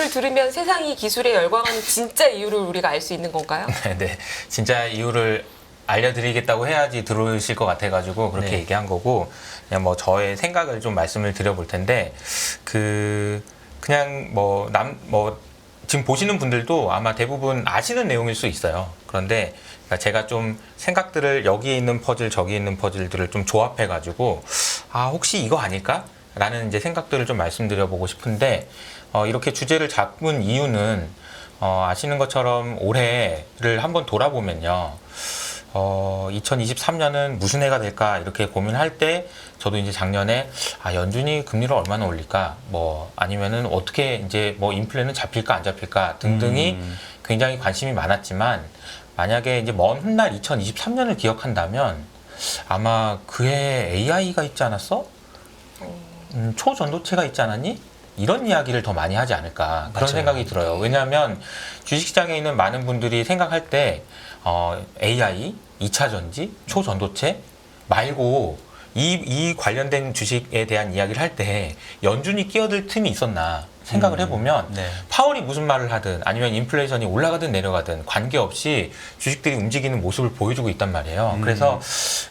말씀을 들으면 세상이 기술에 열광하는 진짜 이유를 우리가 알 수 있는 건가요? 네, 진짜 이유를 알려드리겠다고 해야지 들어오실 것 같아가지고 그렇게 네. 얘기한 거고, 그냥 뭐 저의 생각을 좀 말씀을 드려볼 텐데, 그냥 지금 보시는 분들도 아마 대부분 아시는 내용일 수 있어요. 그런데 제가 좀 생각들을 여기에 있는 퍼즐, 저기에 있는 퍼즐들을 좀 조합해가지고, 혹시 이거 아닐까? 라는 이제 생각들을 좀 말씀드려보고 싶은데, 이렇게 주제를 잡은 이유는, 아시는 것처럼 올해를 한번 돌아보면요. 2023년은 무슨 해가 될까 이렇게 고민할 때 저도 이제 작년에 연준이 금리를 얼마나 올릴까 뭐 아니면은 어떻게 이제 뭐 인플레는 잡힐까 안 잡힐까 등등이 굉장히 관심이 많았지만, 만약에 이제 먼 훗날 2023년을 기억한다면 아마 그해 AI가 있지 않았어? 초전도체가 있지 않았니? 이런 이야기를 더 많이 하지 않을까 그런 맞아요. 생각이 들어요. 왜냐하면 주식시장에 있는 많은 분들이 생각할 때 AI, 2차 전지, 초전도체 말고 이 관련된 주식에 대한 이야기를 할 때 연준이 끼어들 틈이 있었나 생각을 해보면 네. 파월이 무슨 말을 하든 아니면 인플레이션이 올라가든 내려가든 관계없이 주식들이 움직이는 모습을 보여주고 있단 말이에요. 그래서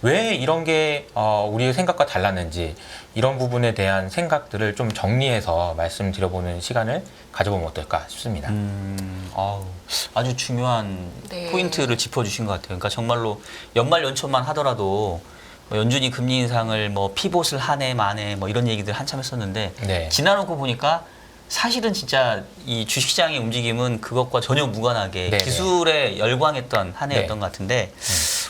왜 이런 게 우리의 생각과 달랐는지 이런 부분에 대한 생각들을 좀 정리해서 말씀드려보는 시간을 가져보면 어떨까 싶습니다. 아주 중요한 네. 포인트를 짚어주신 것 같아요. 그러니까 정말로 연말 연초만 하더라도 뭐 연준이 금리 인상을 뭐 피봇을 하네 마네 뭐 이런 얘기들 한참 했었는데 네. 지나놓고 보니까 사실은 진짜 이 주식시장의 움직임은 그것과 전혀 무관하게 네네. 기술에 열광했던 한 해였던 네. 것 같은데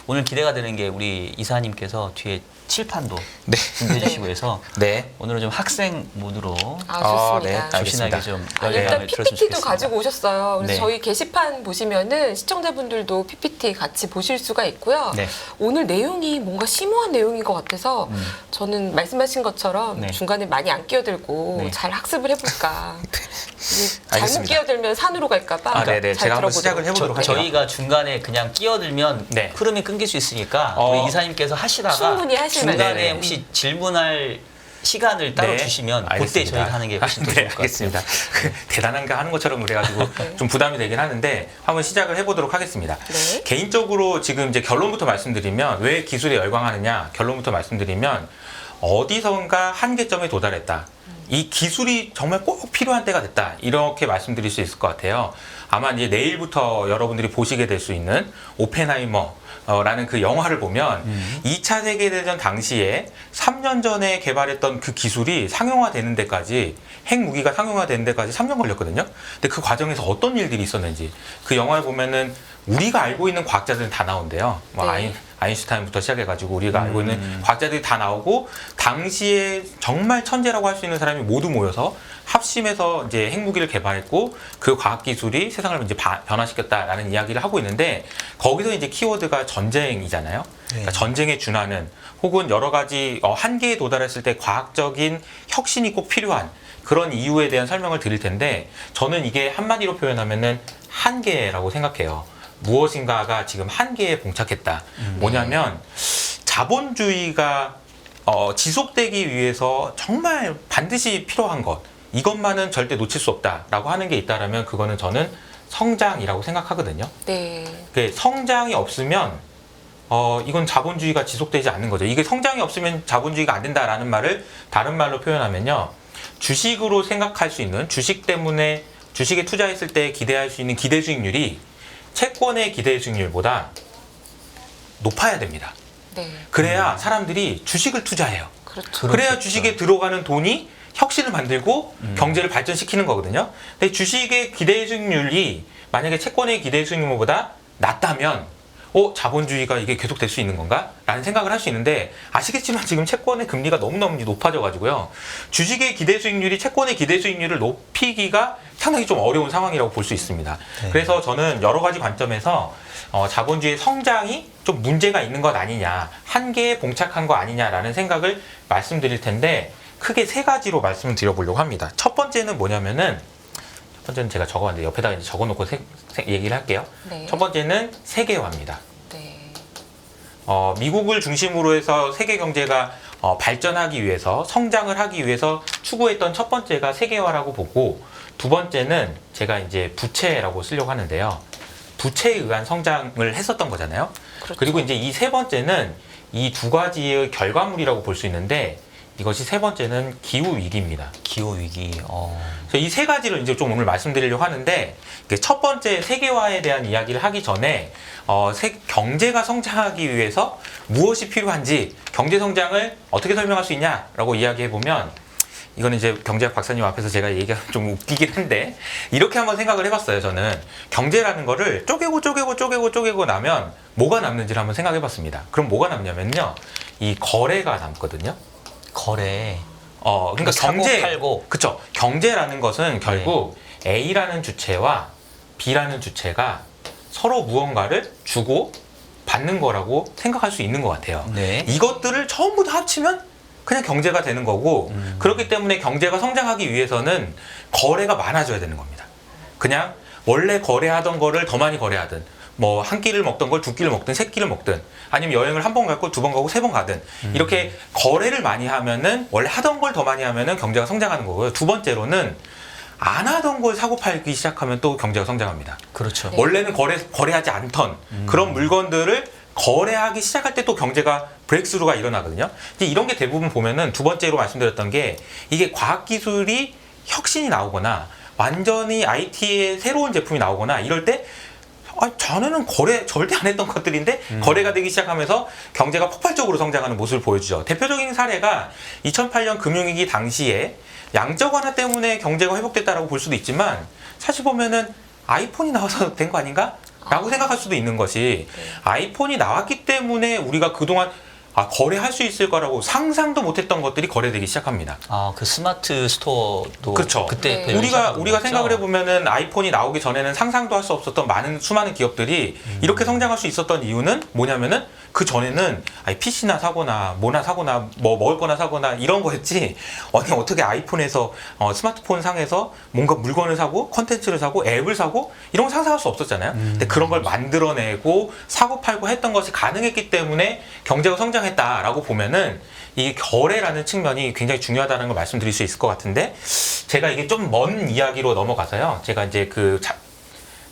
오늘 기대가 되는 게 우리 이사님께서 뒤에 칠판도 네. 준비해 주시고 해서 네. 오늘은 좀 학생 모드로 좋습니다. 네. 조신하게 좀 일단 열강을 들었으면 PPT도 좋겠습니다. 가지고 오셨어요. 그래서 네. 저희 게시판 보시면은 시청자분들도 PPT 같이 보실 수가 있고요. 네. 오늘 내용이 뭔가 심오한 내용인 것 같아서 저는 말씀하신 것처럼 네. 중간에 많이 안 끼어들고 네. 잘 학습을 해볼까. 이게 잘못 알겠습니다. 끼어들면 산으로 갈까봐. 네네. 잘 제가 한번 들어보도록. 시작을 해보도록 할게요. 저희가 중간에 그냥 끼어들면 네. 흐름이 끊길 수 있으니까 어. 우리 이사님께서 하시다가 충분히 하실 중간에 네네. 혹시 질문할 시간을 따로 네, 주시면 그때 알겠습니다. 저희가 하는 게 훨씬 더 네, 좋을 것 알겠습니다. 같습니다. 대단한 거 하는 것처럼 그래가지고 좀 부담이 되긴 하는데 한번 시작을 해보도록 하겠습니다. 네. 개인적으로 지금 이제 결론부터 말씀드리면 왜 기술에 열광하느냐 결론부터 말씀드리면 어디선가 한계점에 도달했다. 이 기술이 정말 꼭 필요한 때가 됐다. 이렇게 말씀드릴 수 있을 것 같아요. 아마 이제 내일부터 여러분들이 보시게 될 수 있는 오펜하이머 라는 그 영화를 보면 2차 세계대전 당시에 3년 전에 개발했던 그 기술이 상용화되는 데까지 핵무기가 상용화되는 데까지 3년 걸렸거든요. 근데 그 과정에서 어떤 일들이 있었는지 그 영화에 보면은 우리가 알고 있는 과학자들은 다 나온대요. 뭐 네. 아인슈타인부터 시작해가지고 우리가 알고 있는 과학자들이 다 나오고 당시에 정말 천재라고 할 수 있는 사람이 모두 모여서 합심해서 이제 핵무기를 개발했고 그 과학기술이 세상을 이제 변화시켰다라는 이야기를 하고 있는데 거기서 이제 키워드가 전쟁이잖아요. 그러니까 전쟁에 준하는 혹은 여러 가지 한계에 도달했을 때 과학적인 혁신이 꼭 필요한 그런 이유에 대한 설명을 드릴 텐데 저는 이게 한마디로 표현하면은 한계라고 생각해요. 무엇인가가 지금 한계에 봉착했다. 뭐냐면 자본주의가 지속되기 위해서 정말 반드시 필요한 것 이것만은 절대 놓칠 수 없다라고 하는 게 있다라면 그거는 저는 성장이라고 생각하거든요. 네. 그 성장이 없으면 이건 자본주의가 지속되지 않는 거죠. 이게 성장이 없으면 자본주의가 안 된다라는 말을 다른 말로 표현하면요. 주식으로 생각할 수 있는 주식 때문에 주식에 투자했을 때 기대할 수 있는 기대 수익률이 채권의 기대 수익률보다 높아야 됩니다. 네. 그래야 사람들이 주식을 투자해요. 그렇죠. 그래야 주식에 들어가는 돈이 혁신을 만들고 경제를 발전시키는 거거든요. 근데 주식의 기대 수익률이 만약에 채권의 기대 수익률보다 낮다면 자본주의가 이게 계속 될 수 있는 건가? 라는 생각을 할 수 있는데 아시겠지만 지금 채권의 금리가 너무너무 높아져 가지고요. 주식의 기대 수익률이 채권의 기대 수익률을 높이기가 상당히 좀 어려운 상황이라고 볼 수 있습니다. 네. 그래서 저는 여러 가지 관점에서 자본주의 성장이 좀 문제가 있는 것 아니냐, 한계에 봉착한 거 아니냐라는 생각을 말씀드릴 텐데 크게 세 가지로 말씀을 드려보려고 합니다. 첫 번째는 뭐냐면은 첫 번째는 제가 적어봤는데 옆에다가 이제 적어놓고 얘기를 할게요. 네. 첫 번째는 세계화입니다. 네. 미국을 중심으로 해서 세계 경제가 발전하기 위해서 성장을 하기 위해서 추구했던 첫 번째가 세계화라고 보고 두 번째는 제가 이제 부채라고 쓰려고 하는데요. 부채에 의한 성장을 했었던 거잖아요. 그렇죠. 그리고 이제 이 세 번째는 이 두 가지의 결과물이라고 볼 수 있는데 이것이 세 번째는 기후 위기입니다. 기후 위기. 이 세 가지를 이제 좀 오늘 말씀드리려고 하는데 첫 번째 세계화에 대한 이야기를 하기 전에 경제가 성장하기 위해서 무엇이 필요한지 경제 성장을 어떻게 설명할 수 있냐라고 이야기해 보면 이거는 이제 경제학 박사님 앞에서 제가 얘기가 좀 웃기긴 한데 이렇게 한번 생각을 해봤어요. 저는 경제라는 거를 쪼개고 나면 뭐가 남는지를 한번 생각해 봤습니다. 그럼 뭐가 남냐면요. 이 거래가 남거든요. 거래. 그러니까 사고 팔고. 그쵸. 경제라는 것은 결국 A라는 주체와 B라는 주체가 서로 무언가를 주고 받는 거라고 생각할 수 있는 것 같아요. 네. 이것들을 전부 다 합치면 그냥 경제가 되는 거고 그렇기 때문에 경제가 성장하기 위해서는 거래가 많아져야 되는 겁니다. 그냥 원래 거래하던 거를 더 많이 거래하든 뭐 한 끼를 먹던 걸 두 끼를 먹든 세 끼를 먹든 아니면 여행을 한 번 가고 두 번 가고 세 번 가든 이렇게 거래를 많이 하면은 원래 하던 걸 더 많이 하면은 경제가 성장하는 거고요. 두 번째로는 안 하던 걸 사고 팔기 시작하면 또 경제가 성장합니다. 그렇죠. 네. 원래는 거래하지 않던 그런 물건들을 거래하기 시작할 때 또 경제가 브레이크스루가 일어나거든요. 이제 이런 게 대부분 보면은 두 번째로 말씀드렸던 게 이게 과학기술이 혁신이 나오거나 완전히 IT의 새로운 제품이 나오거나 이럴 때 전에는 거래 절대 안 했던 것들인데 거래가 되기 시작하면서 경제가 폭발적으로 성장하는 모습을 보여주죠. 대표적인 사례가 2008년 금융위기 당시에 양적 완화 때문에 경제가 회복됐다라고 볼 수도 있지만 사실 보면은 아이폰이 나와서 된 거 아닌가? 라고 생각할 수도 있는 것이 아이폰이 나왔기 때문에 우리가 그동안 거래할 수 있을 거라고 상상도 못했던 것들이 거래되기 시작합니다. 그 스마트 스토어도 그렇죠. 그때 네. 우리가 생각을 해보면은 아이폰이 나오기 전에는 상상도 할 수 없었던 수많은 기업들이 이렇게 성장할 수 있었던 이유는 뭐냐면은 그 전에는 PC나 사거나 뭐나 사거나 뭐 먹을 거나 사거나 이런 거였지 어떻게 아이폰에서 스마트폰 상에서 뭔가 물건을 사고 컨텐츠를 사고 앱을 사고 이런 거 상상할 수 없었잖아요. 근데 그런 걸 만들어내고 사고 팔고 했던 것이 가능했기 때문에 경제가 성장했다라고 보면은 이 거래라는 측면이 굉장히 중요하다는 걸 말씀드릴 수 있을 것 같은데 제가 이게 좀 먼 이야기로 넘어가서요. 제가 이제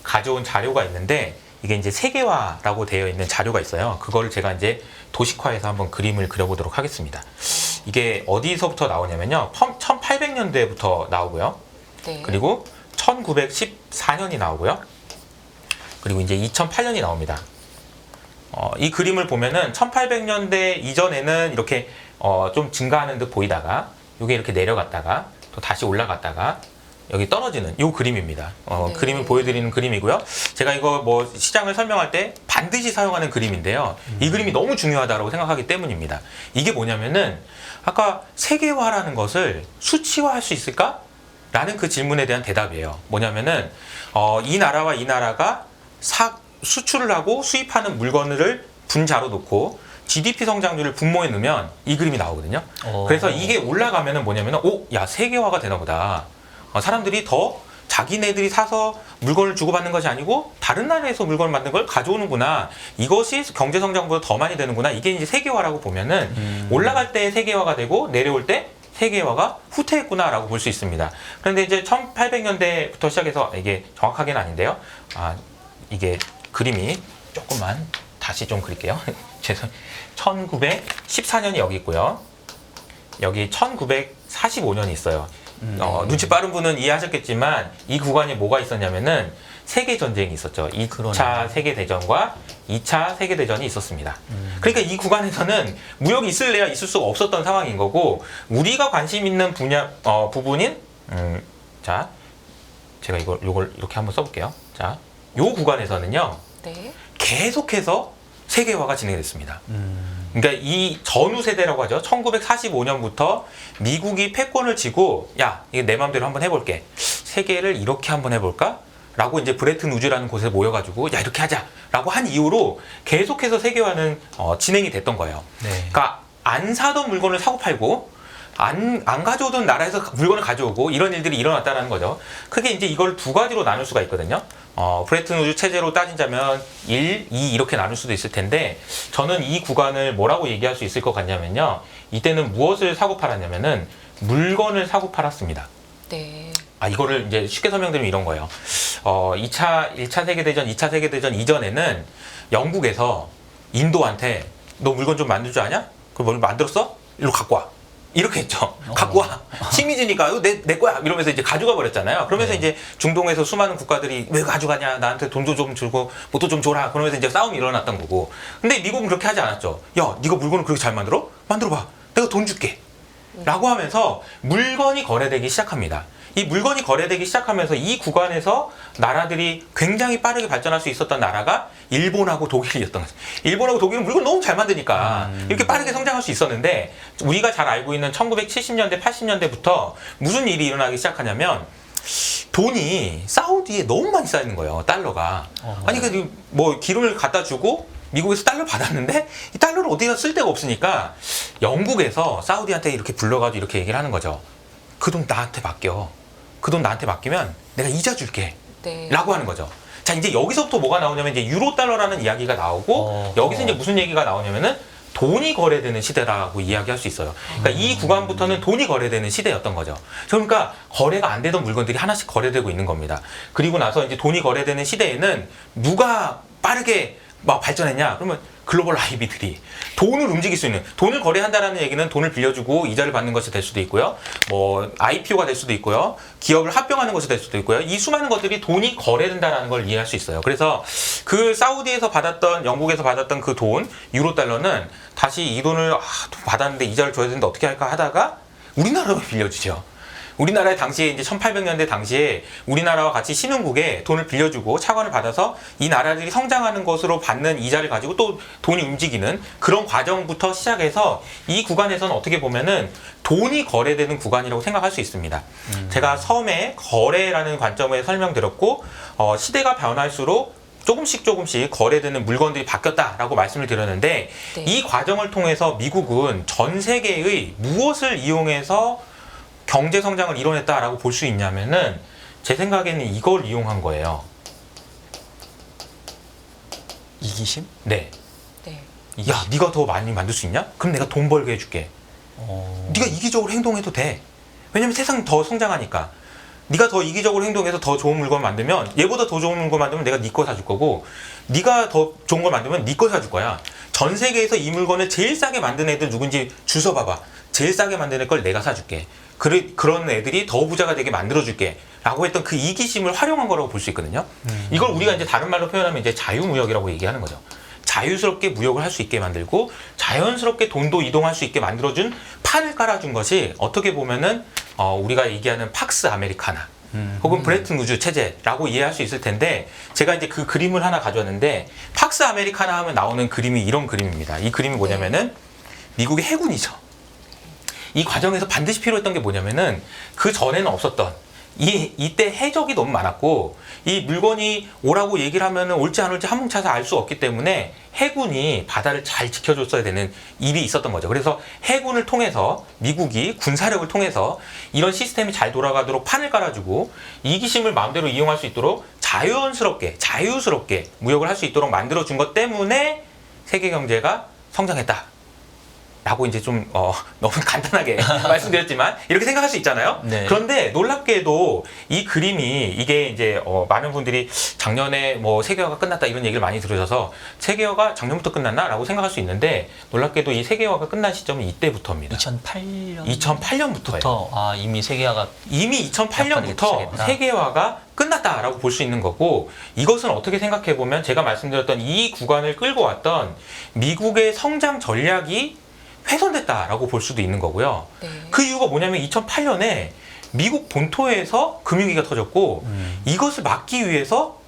가져온 자료가 있는데 이게 이제 세계화라고 되어 있는 자료가 있어요. 그거를 제가 이제 도식화해서 한번 그림을 그려보도록 하겠습니다. 이게 어디서부터 나오냐면요. 1800년대부터 나오고요. 네. 그리고 1914년이 나오고요. 그리고 이제 2008년이 나옵니다. 이 그림을 보면은 1800년대 이전에는 이렇게 좀 증가하는 듯 보이다가 이게 이렇게 내려갔다가 또 다시 올라갔다가 여기 떨어지는 이 그림입니다. 네. 그림을 보여드리는 그림이고요. 제가 이거 뭐 시장을 설명할 때 반드시 사용하는 그림인데요. 이 그림이 너무 중요하다고 생각하기 때문입니다. 이게 뭐냐면은 아까 세계화라는 것을 수치화할 수 있을까? 라는 그 질문에 대한 대답이에요. 뭐냐면은 이 나라와 이 나라가 수출을 하고 수입하는 물건을 분자로 놓고 GDP 성장률을 분모해 넣으면 이 그림이 나오거든요. 그래서 이게 올라가면은 뭐냐면은 야 세계화가 되나 보다. 사람들이 더 자기네들이 사서 물건을 주고받는 것이 아니고 다른 나라에서 물건을 만든 걸 가져오는구나. 이것이 경제 성장보다 더 많이 되는구나. 이게 이제 세계화라고 보면은 올라갈 때 세계화가 되고 내려올 때 세계화가 후퇴했구나라고 볼 수 있습니다. 그런데 이제 1800년대부터 시작해서 이게 정확하게는 아닌데요. 이게 그림이 조금만 다시 좀 그릴게요. 1914년이 여기 있고요. 여기 1945년이 있어요. 눈치 빠른 분은 이해하셨겠지만 이 구간에 뭐가 있었냐면은 세계 전쟁이 있었죠. 2차 세계 대전과 2차 세계 대전이 있었습니다. 그러니까 이 구간에서는 무역이 있을래야 있을 수가 없었던 상황인 거고 우리가 관심 있는 부분인 자 제가 요걸 이렇게 한번 써볼게요. 자, 요 구간에서는요. 네. 계속해서 세계화가 진행됐습니다. 그러니까 이 전후 세대라고 하죠. 1945년부터 미국이 패권을 쥐고 야, 이게 내 마음대로 한번 해볼게. 세계를 이렇게 한번 해볼까? 라고 이제 브레튼 우즈라는 곳에 모여가지고 야 이렇게 하자라고 한 이후로 계속해서 세계화는 진행이 됐던 거예요. 네. 그러니까 안 사던 물건을 사고 팔고 안 가져오던 나라에서 물건을 가져오고 이런 일들이 일어났다는 거죠. 크게 이제 이걸 두 가지로 나눌 수가 있거든요. 브레튼 우즈 체제로 따진다면 1, 2 이렇게 나눌 수도 있을 텐데 저는 이 구간을 뭐라고 얘기할 수 있을 것 같냐면요. 이때는 무엇을 사고 팔았냐면은 물건을 사고 팔았습니다. 네. 이거를 이제 쉽게 설명드리면 이런 거예요. 1차 세계대전, 2차 세계대전 이전에는 영국에서 인도한테 너 물건 좀 만들 줄 아냐? 그럼 뭘 만들었어? 일로 갖고 와. 이렇게 했죠. 갖고 와. 식민지니까 이거 내 거야. 이러면서 이제 가져가 버렸잖아요. 그러면서 네. 이제 중동에서 수많은 국가들이 왜 가져가냐? 나한테 돈도 좀 주고 뭣도 좀 줘라. 그러면서 이제 싸움이 일어났던 거고. 근데 미국은 그렇게 하지 않았죠. 야, 네가 물건을 그렇게 잘 만들어? 만들어봐. 내가 돈 줄게. 라고 하면서 물건이 거래되기 시작합니다. 이 물건이 거래되기 시작하면서 이 구간에서 나라들이 굉장히 빠르게 발전할 수 있었던 나라가 일본하고 독일이었던 거죠. 일본하고 독일은 물건 너무 잘 만드니까 이렇게 빠르게 성장할 수 있었는데 우리가 잘 알고 있는 1970년대, 80년대부터 무슨 일이 일어나기 시작하냐면 돈이 사우디에 너무 많이 쌓이는 거예요. 달러가. 아니 뭐 기름을 갖다 주고 미국에서 달러 받았는데 이 달러를 어디다 쓸 데가 없으니까 영국에서 사우디한테 이렇게 불러가지고 이렇게 얘기를 하는 거죠. 그 돈 나한테 맡겨. 그 돈 나한테 맡기면 내가 이자 줄게. 네. 라고 하는 거죠. 자, 이제 여기서부터 뭐가 나오냐면 이제 유로 달러라는 이야기가 나오고 여기서 이제 무슨 얘기가 나오냐면은 돈이 거래되는 시대라고 이야기할 수 있어요. 그러니까 이 구간부터는 돈이 거래되는 시대였던 거죠. 그러니까 거래가 안 되던 물건들이 하나씩 거래되고 있는 겁니다. 그리고 나서 이제 돈이 거래되는 시대에는 누가 빠르게 막 발전했냐? 그러면 글로벌 IB들이 돈을 움직일 수 있는, 돈을 거래한다라는 얘기는 돈을 빌려주고 이자를 받는 것이 될 수도 있고요. 뭐 IPO가 될 수도 있고요. 기업을 합병하는 것이 될 수도 있고요. 이 수많은 것들이 돈이 거래된다라는 걸 이해할 수 있어요. 그래서 그 사우디에서 받았던, 영국에서 받았던 그 돈, 유로 달러는 다시 이 돈을 받았는데 이자를 줘야 되는데 어떻게 할까 하다가 우리나라로 빌려주죠. 우리나라의 당시에 이제 1800년대 당시에 우리나라와 같이 신흥국에 돈을 빌려주고 차관을 받아서 이 나라들이 성장하는 것으로 받는 이자를 가지고 또 돈이 움직이는 그런 과정부터 시작해서 이 구간에서는 어떻게 보면은 돈이 거래되는 구간이라고 생각할 수 있습니다. 제가 처음에 거래라는 관점에 설명드렸고 시대가 변할수록 조금씩 거래되는 물건들이 바뀌었다라고 말씀을 드렸는데 네. 이 과정을 통해서 미국은 전 세계의 무엇을 이용해서 경제 성장을 이뤄냈다라고 볼 수 있냐면은 제 생각에는 이걸 이용한 거예요. 이기심? 네. 네. 야, 네가 더 많이 만들 수 있냐? 그럼 내가 돈 벌게 해줄게. 네가 이기적으로 행동해도 돼. 왜냐면 세상 더 성장하니까. 네가 더 이기적으로 행동해서 더 좋은 물건 만들면 얘보다 더 좋은 물건 만들면 내가 네 거 사줄 거고 네가 더 좋은 걸 만들면 네 거 사줄 거야. 전 세계에서 이 물건을 제일 싸게 만든 애들 누군지 주워 봐봐. 제일 싸게 만드는 걸 내가 사줄게. 그런 애들이 더 부자가 되게 만들어줄게 라고 했던 그 이기심을 활용한 거라고 볼 수 있거든요. 이걸 우리가 이제 다른 말로 표현하면 이제 자유무역이라고 얘기하는 거죠. 자유스럽게 무역을 할 수 있게 만들고 자연스럽게 돈도 이동할 수 있게 만들어준 판을 깔아준 것이 어떻게 보면은 우리가 얘기하는 팍스 아메리카나 혹은 브레튼 우즈 체제라고 이해할 수 있을 텐데 제가 이제 그 그림을 하나 가져왔는데 팍스 아메리카나 하면 나오는 그림이 이런 그림입니다. 이 그림이 뭐냐면은 미국의 해군이죠. 이 과정에서 반드시 필요했던 게 뭐냐면은 그 전에는 없었던 이때 해적이 너무 많았고 이 물건이 오라고 얘기를 하면은 올지 안 올지 한뭉차서 알 수 없기 때문에 해군이 바다를 잘 지켜줬어야 되는 일이 있었던 거죠. 그래서 해군을 통해서 미국이 군사력을 통해서 이런 시스템이 잘 돌아가도록 판을 깔아주고 이기심을 마음대로 이용할 수 있도록 자유스럽게 무역을 할 수 있도록 만들어준 것 때문에 세계 경제가 성장했다. 라고 이제 좀 너무 간단하게 말씀드렸지만 이렇게 생각할 수 있잖아요. 네. 그런데 놀랍게도 이 그림이 이게 이제 많은 분들이 작년에 뭐 세계화가 끝났다 이런 얘기를 많이 들으셔서 세계화가 작년부터 끝났나? 라고 생각할 수 있는데 놀랍게도 이 세계화가 끝난 시점은 이때부터입니다. 2008년부터예요. 이미 세계화가 이미 2008년부터 시작했다. 세계화가 끝났다라고 볼 수 있는 거고 이것은 어떻게 생각해 보면 제가 말씀드렸던 이 구간을 끌고 왔던 미국의 성장 전략이 훼손됐다라고 볼 수도 있는 거고요. 네. 그 이유가 뭐냐면 2008년에 미국 본토에서 금융위기가 터졌고 이것을 막기 위해서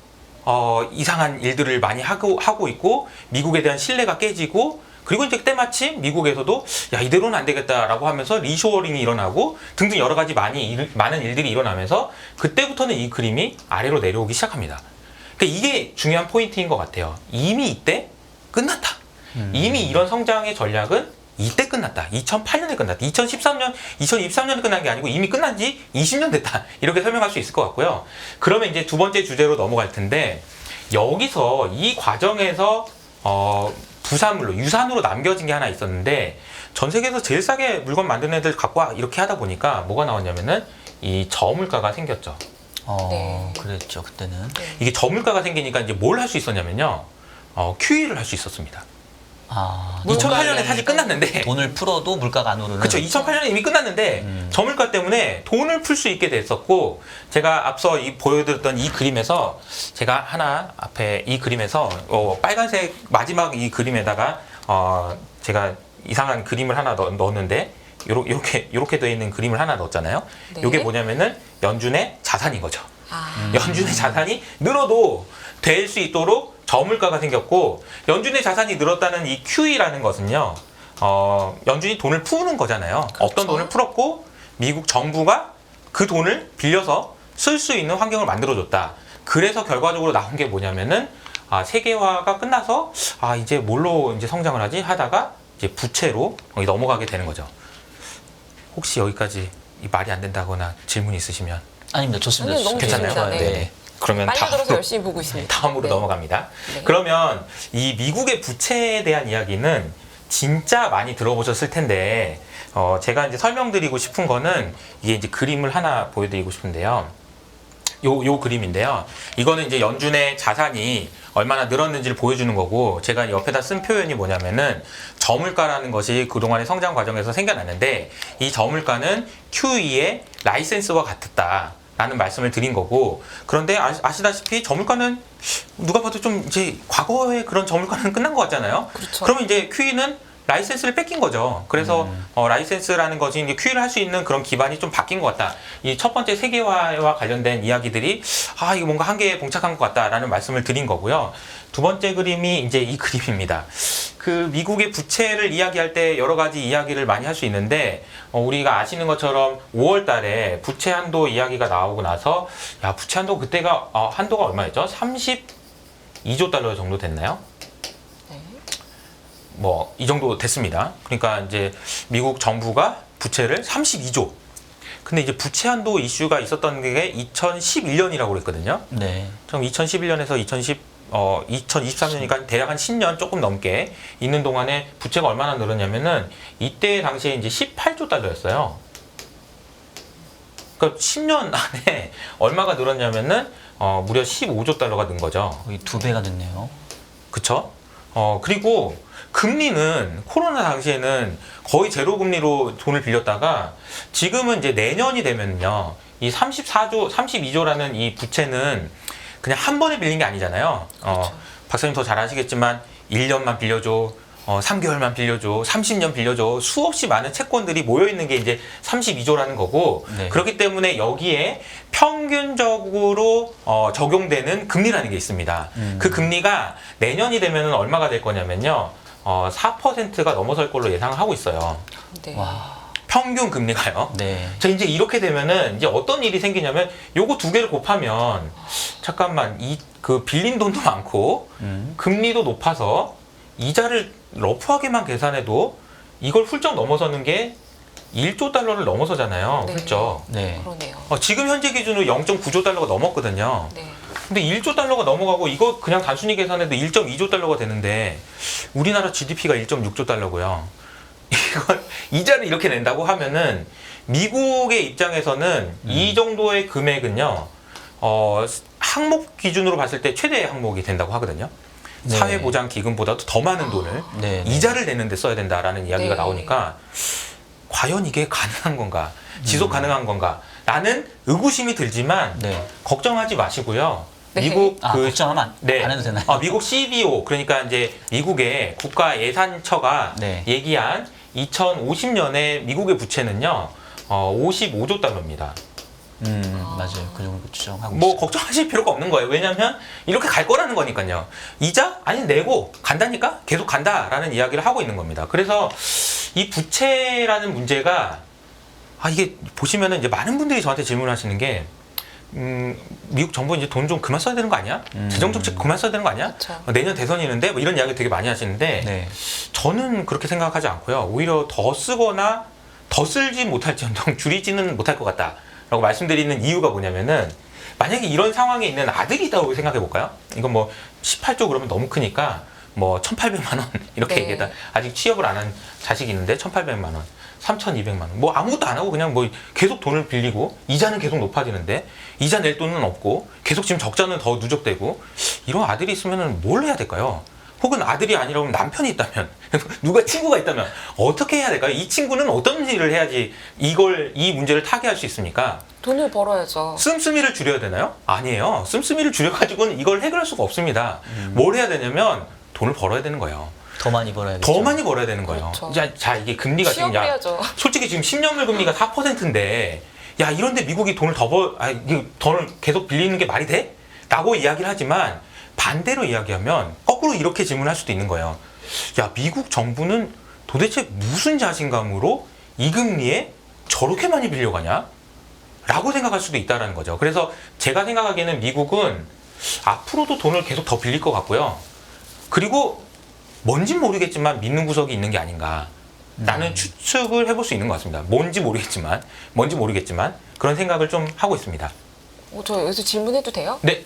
이상한 일들을 많이 하고 있고 미국에 대한 신뢰가 깨지고 그리고 이제 때마침 미국에서도 야 이대로는 안 되겠다라고 하면서 리쇼어링이 일어나고 등등 여러 가지 많은 일들이 일어나면서 그때부터는 이 그림이 아래로 내려오기 시작합니다. 그러니까 이게 중요한 포인트인 것 같아요. 이미 이때 끝났다. 이미 이런 성장의 전략은 이때 끝났다. 2008년에 끝났다. 2023년에 끝난 게 아니고 이미 끝난 지 20년 됐다. 이렇게 설명할 수 있을 것 같고요. 그러면 이제 두 번째 주제로 넘어갈 텐데 여기서 이 과정에서 부산물로 유산으로 남겨진 게 하나 있었는데 전 세계에서 제일 싸게 물건 만드는 애들 갖고 와 이렇게 하다 보니까 뭐가 나왔냐면은 이 저물가가 생겼죠. 네. 그랬죠 그때는. 네. 이게 저물가가 생기니까 이제 뭘 할 수 있었냐면요. QE를 할 수 있었습니다. 2008년에 사실 끝났는데 돈을 풀어도 물가가 안 오르는. 그렇죠. 2008년에 이미 끝났는데 저물가 때문에 돈을 풀 수 있게 됐었고 제가 앞서 보여드렸던 이 그림에서 제가 하나 앞에 이 그림에서 빨간색 마지막 이 그림에다가 제가 이상한 그림을 하나 넣었는데 요렇게 되어 있는 그림을 하나 넣었잖아요. 네. 이게 뭐냐면은 연준의 자산인 거죠. 아, 연준의 자산이 늘어도 될 수 있도록 저물가가 생겼고 연준의 자산이 늘었다는 이 QE라는 것은요. 연준이 돈을 푸는 거잖아요. 그렇죠. 없던 돈을 풀었고 미국 정부가 그 돈을 빌려서 쓸 수 있는 환경을 만들어줬다. 그래서 결과적으로 나온 게 뭐냐면은 세계화가 끝나서 이제 뭘로 이제 성장을 하지 하다가 이제 부채로 넘어가게 되는 거죠. 혹시 여기까지 이 말이 안 된다거나 질문 있으시면 아닙니다. 좋습니다. 아니요, 너무 괜찮나요? 좋습니다. 네. 그러면 빨려들어서 열심히 보고 있습니다. 다음으로 네. 넘어갑니다. 네. 그러면 이 미국의 부채에 대한 이야기는 진짜 많이 들어보셨을 텐데 제가 이제 설명드리고 싶은 거는 이게 이제 그림을 하나 보여드리고 싶은데요. 요 그림인데요. 이거는 이제 연준의 자산이 얼마나 늘었는지를 보여주는 거고 제가 옆에다 쓴 표현이 뭐냐면은 저물가라는 것이 그동안의 성장 과정에서 생겨났는데 이 저물가는 QE의 라이센스와 같았다. 라는 말씀을 드린 거고 그런데 아시다시피 저물가는 누가 봐도 좀 이제 과거의 그런 저물가는 끝난 것 같잖아요. 그렇죠. 그러면 이제 QE는 라이센스를 뺏긴 거죠. 그래서 라이센스라는 것이 이제 QE를 할 수 있는 그런 기반이 좀 바뀐 것 같다. 이 첫 번째 세계화와 관련된 이야기들이 이거 뭔가 한계에 봉착한 것 같다라는 말씀을 드린 거고요. 두 번째 그림이 이제 이 그림입니다. 그 미국의 부채를 이야기할 때 여러 가지 이야기를 많이 할 수 있는데 우리가 아시는 것처럼 5월 달에 부채 한도 이야기가 나오고 나서 부채 한도 그때가 한도가 얼마였죠? 32조 달러 정도 됐나요? 뭐 이 정도 됐습니다. 그러니까 이제 미국 정부가 부채를 32조. 근데 이제 부채 한도 이슈가 있었던 게 2011년이라고 그랬거든요. 네. 그럼 2011년에서 2023년이니까 대략 한 10년 조금 넘게 있는 동안에 부채가 얼마나 늘었냐면은 이때 당시에 이제 18조 달러였어요. 그러니까 10년 안에 얼마가 늘었냐면은 무려 15조 달러가 는 거죠. 거의 2배가 됐네요. 그쵸? 그리고 금리는 코로나 당시에는 거의 제로 금리로 돈을 빌렸다가 지금은 이제 내년이 되면요. 이 32조라는 이 부채는 그냥 한 번에 빌린 게 아니잖아요. 박사님 더 잘 아시겠지만 1년만 빌려줘. 3개월만 빌려줘, 30년 빌려줘, 수없이 많은 채권들이 모여있는 게 이제 32조라는 거고, 네. 그렇기 때문에 여기에 평균적으로 적용되는 금리라는 게 있습니다. 그 금리가 내년이 되면 얼마가 될 거냐면요, 4%가 넘어설 걸로 예상을 하고 있어요. 네. 와. 평균 금리가요. 네. 자, 이제 이렇게 되면은 이제 어떤 일이 생기냐면 요거 두 개를 곱하면 잠깐만 그 빌린 돈도 많고 금리도 높아서 이자를 러프하게만 계산해도 이걸 훌쩍 넘어서는 게 1조 달러를 넘어서잖아요. 네. 훌쩍. 네. 그러네요. 지금 현재 기준으로 0.9조 달러가 넘었거든요. 네. 근데 1조 달러가 넘어가고 이거 그냥 단순히 계산해도 1.2조 달러가 되는데 우리나라 GDP가 1.6조 달러고요. 이걸 이자를 이렇게 낸다고 하면은 미국의 입장에서는 이 정도의 금액은요. 항목 기준으로 봤을 때 최대 항목이 된다고 하거든요. 네. 사회보장기금보다도 더 많은 돈을 네. 이자를 내는데 써야 된다라는 이야기가 네. 나오니까 과연 이게 가능한 건가? 지속 가능한 건가? 라는 의구심이 들지만 네. 걱정하지 마시고요. 네. 미국 걱정하면 네. 안 해도 되나요? 미국 CBO 그러니까 이제 미국의 국가예산처가 네. 얘기한 2050년에 미국의 부채는요 55조 달러입니다. 맞아요. 그 정도 추정하고 뭐 있어요. 걱정하실 필요가 없는 거예요. 왜냐하면 이렇게 갈 거라는 거니까요. 이자 아니 내고 간다니까 계속 간다라는 이야기를 하고 있는 겁니다. 그래서 이 부채라는 문제가 이게 보시면은 이제 많은 분들이 저한테 질문하시는 게 미국 정부 이제 돈 좀 그만 써야 되는 거 아니야? 재정 정책 그만 써야 되는 거 아니야? 그쵸. 내년 대선이 있는데 뭐 이런 이야기 되게 많이 하시는데 네. 저는 그렇게 생각하지 않고요. 오히려 더 쓰거나 더 쓸지 못할지언정 줄이지는 못할 것 같다라고 말씀드리는 이유가 뭐냐면은 만약에 이런 상황에 있는 아들이 있다고 생각해 볼까요? 이건 뭐 18조 그러면 너무 크니까 뭐 1,800만 원 이렇게 네. 얘기했다. 아직 취업을 안 한 자식이 있는데 1,800만 원, 3,200만 원. 뭐 아무것도 안 하고 그냥 뭐 계속 돈을 빌리고 이자는 계속 높아지는데 이자 낼 돈은 없고 계속 지금 적자는 더 누적되고 이런 아들이 있으면은 뭘 해야 될까요? 혹은 아들이 아니라면 남편이 있다면 누가 친구가 있다면 어떻게 해야 될까요? 이 친구는 어떤 일을 해야지 이 문제를 타개할 수 있습니까? 돈을 벌어야죠. 씀씀이를 줄여야 되나요? 아니에요. 씀씀이를 줄여가지고는 이걸 해결할 수가 없습니다. 뭘 해야 되냐면 돈을 벌어야 되는 거예요. 더 많이 벌어야겠죠. 더 많이 벌어야 되는 거예요. 그렇죠. 자, 이게 금리가 지금 취업을 해야죠. 솔직히 지금 10년물 금리가 4%인데 야 이런데 미국이 돈을 이게 돈을 계속 빌리는 게 말이 돼? 라고 이야기를 하지만 반대로 이야기하면 거꾸로 이렇게 질문할 수도 있는 거예요. 야 미국 정부는 도대체 무슨 자신감으로 이 금리에 저렇게 많이 빌려가냐? 라고 생각할 수도 있다는 거죠. 그래서 제가 생각하기에는 미국은 앞으로도 돈을 계속 더 빌릴 것 같고요. 그리고 뭔진 모르겠지만 믿는 구석이 있는 게 아닌가. 라는 추측을 해볼 수 있는 것 같습니다. 뭔지 모르겠지만 그런 생각을 좀 하고 있습니다. 저 여기서 질문해도 돼요? 네.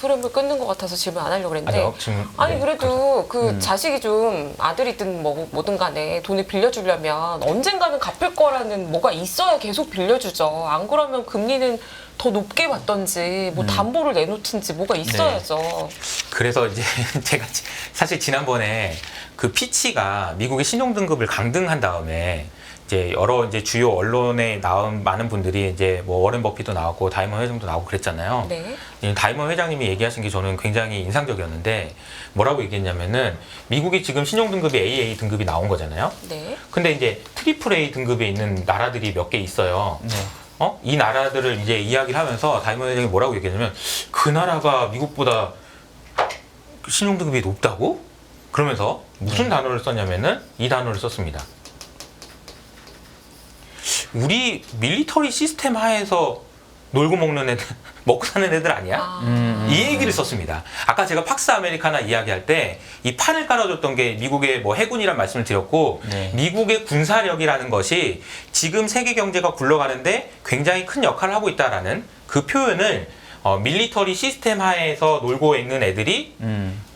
흐름을 끊는 것 같아서 질문 안 하려고 그랬는데 아니요, 지금 아니 네, 그래도 그 자식이 좀 아들이든 뭐든 간에 돈을 빌려주려면 언젠가는 갚을 거라는 뭐가 있어야 계속 빌려주죠. 안 그러면 금리는 더 높게 받던지 뭐 담보를 내놓든지 뭐가 있어야죠. 그래서 이제 제가 사실 지난번에 그 피치가 미국의 신용등급을 강등한 다음에 이제 여러 이제 주요 언론에 나온 많은 분들이 이제 뭐 워렌 버핏도 나왔고 다이먼 회장도 나오고 그랬잖아요. 네. 다이먼 회장님이 얘기하신 게 저는 굉장히 인상적이었는데 뭐라고 얘기했냐면은 미국이 지금 신용등급이 AA 등급이 나온 거잖아요. 네. 근데 이제 트리플 A 등급에 있는 나라들이 몇 개 있어요. 네. 이 나라들을 이제 이야기를 하면서 다이먼 회장이 뭐라고 얘기했냐면 그 나라가 미국보다 신용등급이 높다고? 그러면서 무슨 단어를 썼냐면은 이 단어를 썼습니다. 우리 밀리터리 시스템 하에서 놀고 먹는 애들, 먹고 사는 애들 아니야? 이 얘기를 썼습니다. 아까 제가 팍스 아메리카나 이야기할 때 이 판을 깔아줬던 게 미국의 뭐 해군이란 말씀을 드렸고 네. 미국의 군사력이라는 것이 지금 세계 경제가 굴러가는데 굉장히 큰 역할을 하고 있다라는 그 표현을 밀리터리 시스템 하에서 놀고 있는 애들이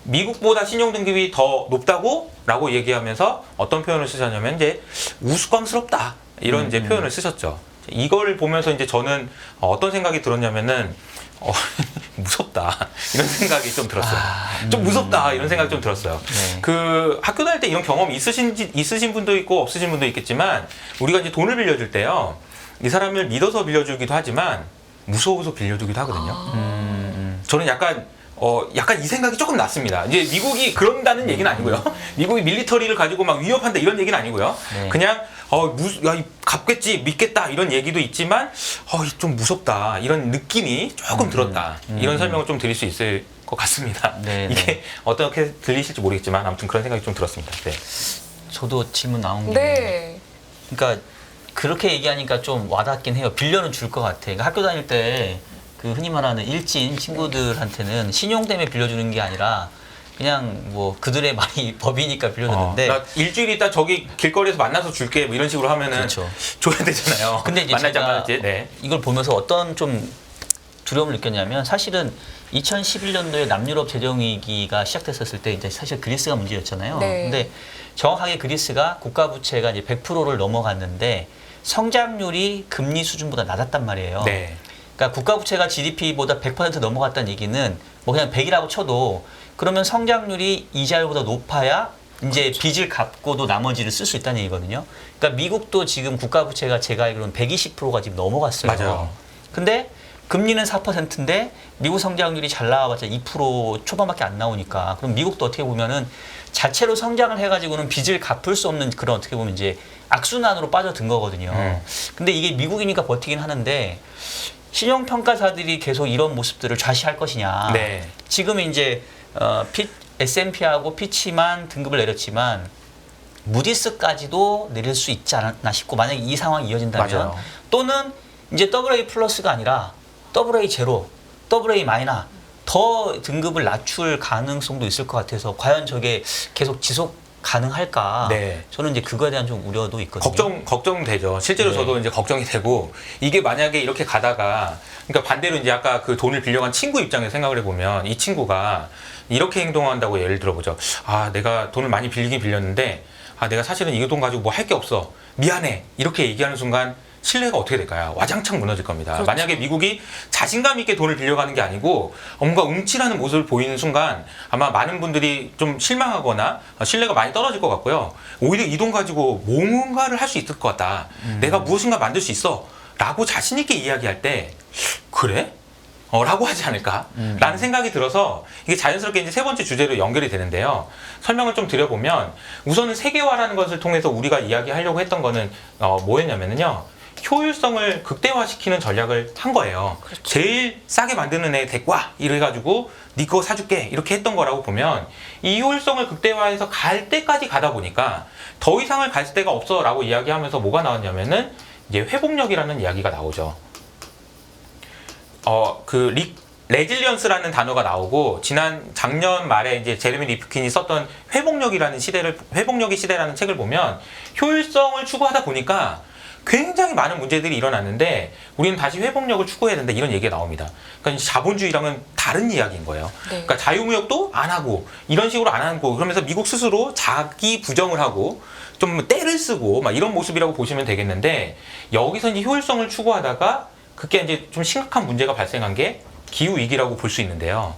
미국보다 신용등급이 더 높다고? 라고 얘기하면서 어떤 표현을 쓰셨냐면 이제 우스꽝스럽다 이런 이제 표현을 쓰셨죠. 이걸 보면서 이제 저는 어떤 생각이 들었냐면은 무섭다 이런 생각이 좀 들었어요. 좀 무섭다 이런 생각이 좀 들었어요. 네. 그 학교 다닐 때 이런 경험이 있으신 분도 있고 없으신 분도 있겠지만 우리가 이제 돈을 빌려줄 때요 이 사람을 믿어서 빌려주기도 하지만 무서워서 빌려주기도 하거든요. 저는 약간 이 생각이 조금 났습니다. 이제 미국이 그런다는 얘기는 아니고요. 미국이 밀리터리를 가지고 막 위협한다 이런 얘기는 아니고요. 네. 그냥 갚겠지, 믿겠다 이런 얘기도 있지만 좀 무섭다 이런 느낌이 조금 들었다. 이런 설명을 좀 드릴 수 있을 것 같습니다. 네, 이게 네. 어떻게 들리실지 모르겠지만 아무튼 그런 생각이 좀 들었습니다. 네. 저도 질문 나온 게 네. 그러니까 그렇게 얘기하니까 좀 와닿긴 해요. 빌려는 줄 것 같아. 그러니까 학교 다닐 때 그 흔히 말하는 일진 친구들한테는 신용 때문에 빌려주는 게 아니라 그냥 뭐 그들의 말이 법이니까 빌려줬는데 나 일주일 있다 저기 길거리에서 만나서 줄게 뭐 이런 식으로 하면은 그렇죠. 줘야 되잖아요. 근데 이제 만나자마자 제가 네. 이걸 보면서 어떤 좀 두려움을 느꼈냐면 사실은 2011년도에 남유럽 재정위기가 시작됐었을 때 이제 사실 그리스가 문제였잖아요. 네. 근데 정확하게 그리스가 국가 부채가 이제 100%를 넘어갔는데 성장률이 금리 수준보다 낮았단 말이에요. 네. 그러니까 국가 부채가 GDP보다 100% 넘어갔다는 얘기는 뭐 그냥 100이라고 쳐도 그러면 성장률이 이자율보다 높아야 이제 빚을 갚고도 나머지를 쓸 수 있다는 얘기거든요. 그러니까 미국도 지금 국가 부채가 제가 알기로는 120%가 지금 넘어갔어요. 맞아요. 근데 금리는 4%인데 미국 성장률이 잘 나와봤자 2% 초반밖에 안 나오니까 그럼 미국도 어떻게 보면은 자체로 성장을 해가지고는 빚을 갚을 수 없는 그런 어떻게 보면 이제 악순환으로 빠져든 거거든요. 근데 이게 미국이니까 버티긴 하는데 신용평가사들이 계속 이런 모습들을 좌시할 것이냐. 네. 지금 이제 S&P하고 피치만 등급을 내렸지만 무디스까지도 내릴 수 있지 않나 싶고 만약에 이 상황이 이어진다면 맞아요. 또는 이제 AA 플러스가 아니라 AA 제로, AA 마이너 더 등급을 낮출 가능성도 있을 것 같아서 과연 저게 계속 지속 가능할까? 네. 저는 이제 그거에 대한 좀 우려도 있거든요. 걱정되죠. 실제로 네. 저도 이제 걱정이 되고, 이게 만약에 이렇게 가다가, 그러니까 반대로 이제 아까 그 돈을 빌려간 친구 입장에서 생각을 해보면, 이 친구가 이렇게 행동한다고 예를 들어보죠. 아, 내가 돈을 많이 빌리긴 빌렸는데, 아, 내가 사실은 이 돈 가지고 뭐 할 게 없어. 미안해. 이렇게 얘기하는 순간 신뢰가 어떻게 될까요? 와장창 무너질 겁니다. 그렇죠. 만약에 미국이 자신감 있게 돈을 빌려가는 게 아니고 뭔가 움찔하는 모습을 보이는 순간 아마 많은 분들이 좀 실망하거나 신뢰가 많이 떨어질 것 같고요. 오히려 이 돈 가지고 뭔가를 할 수 있을 것 같다. 내가 무엇인가 만들 수 있어. 라고 자신 있게 이야기할 때 그래? 라고 하지 않을까? 라는 생각이 들어서 이게 자연스럽게 이제 세 번째 주제로 연결이 되는데요. 설명을 좀 드려보면 우선은 세계화라는 것을 통해서 우리가 이야기하려고 했던 거는 뭐였냐면요. 효율성을 극대화시키는 전략을 한 거예요. 그렇죠. 제일 싸게 만드는 애 데리고 와! 이래가지고 네 거 사줄게 이렇게 했던 거라고 보면 이 효율성을 극대화해서 갈 때까지 가다 보니까 더 이상을 갈 데가 없어 라고 이야기하면서 뭐가 나왔냐면은 이제 회복력이라는 이야기가 나오죠. 레질리언스라는 단어가 나오고 작년 말에 이제 제레미 리프킨이 썼던 회복력의 시대라는 책을 보면 효율성을 추구하다 보니까 굉장히 많은 문제들이 일어났는데 우리는 다시 회복력을 추구해야 된다 이런 얘기가 나옵니다. 그러니까 자본주의랑은 다른 이야기인 거예요. 네. 그러니까 자유무역도 안 하고 이런 식으로 안 하고 그러면서 미국 스스로 자기 부정을 하고 좀 떼를 쓰고 막 이런 모습이라고 보시면 되겠는데 여기서 이제 효율성을 추구하다가 그게 이제 좀 심각한 문제가 발생한 게 기후 위기라고 볼 수 있는데요.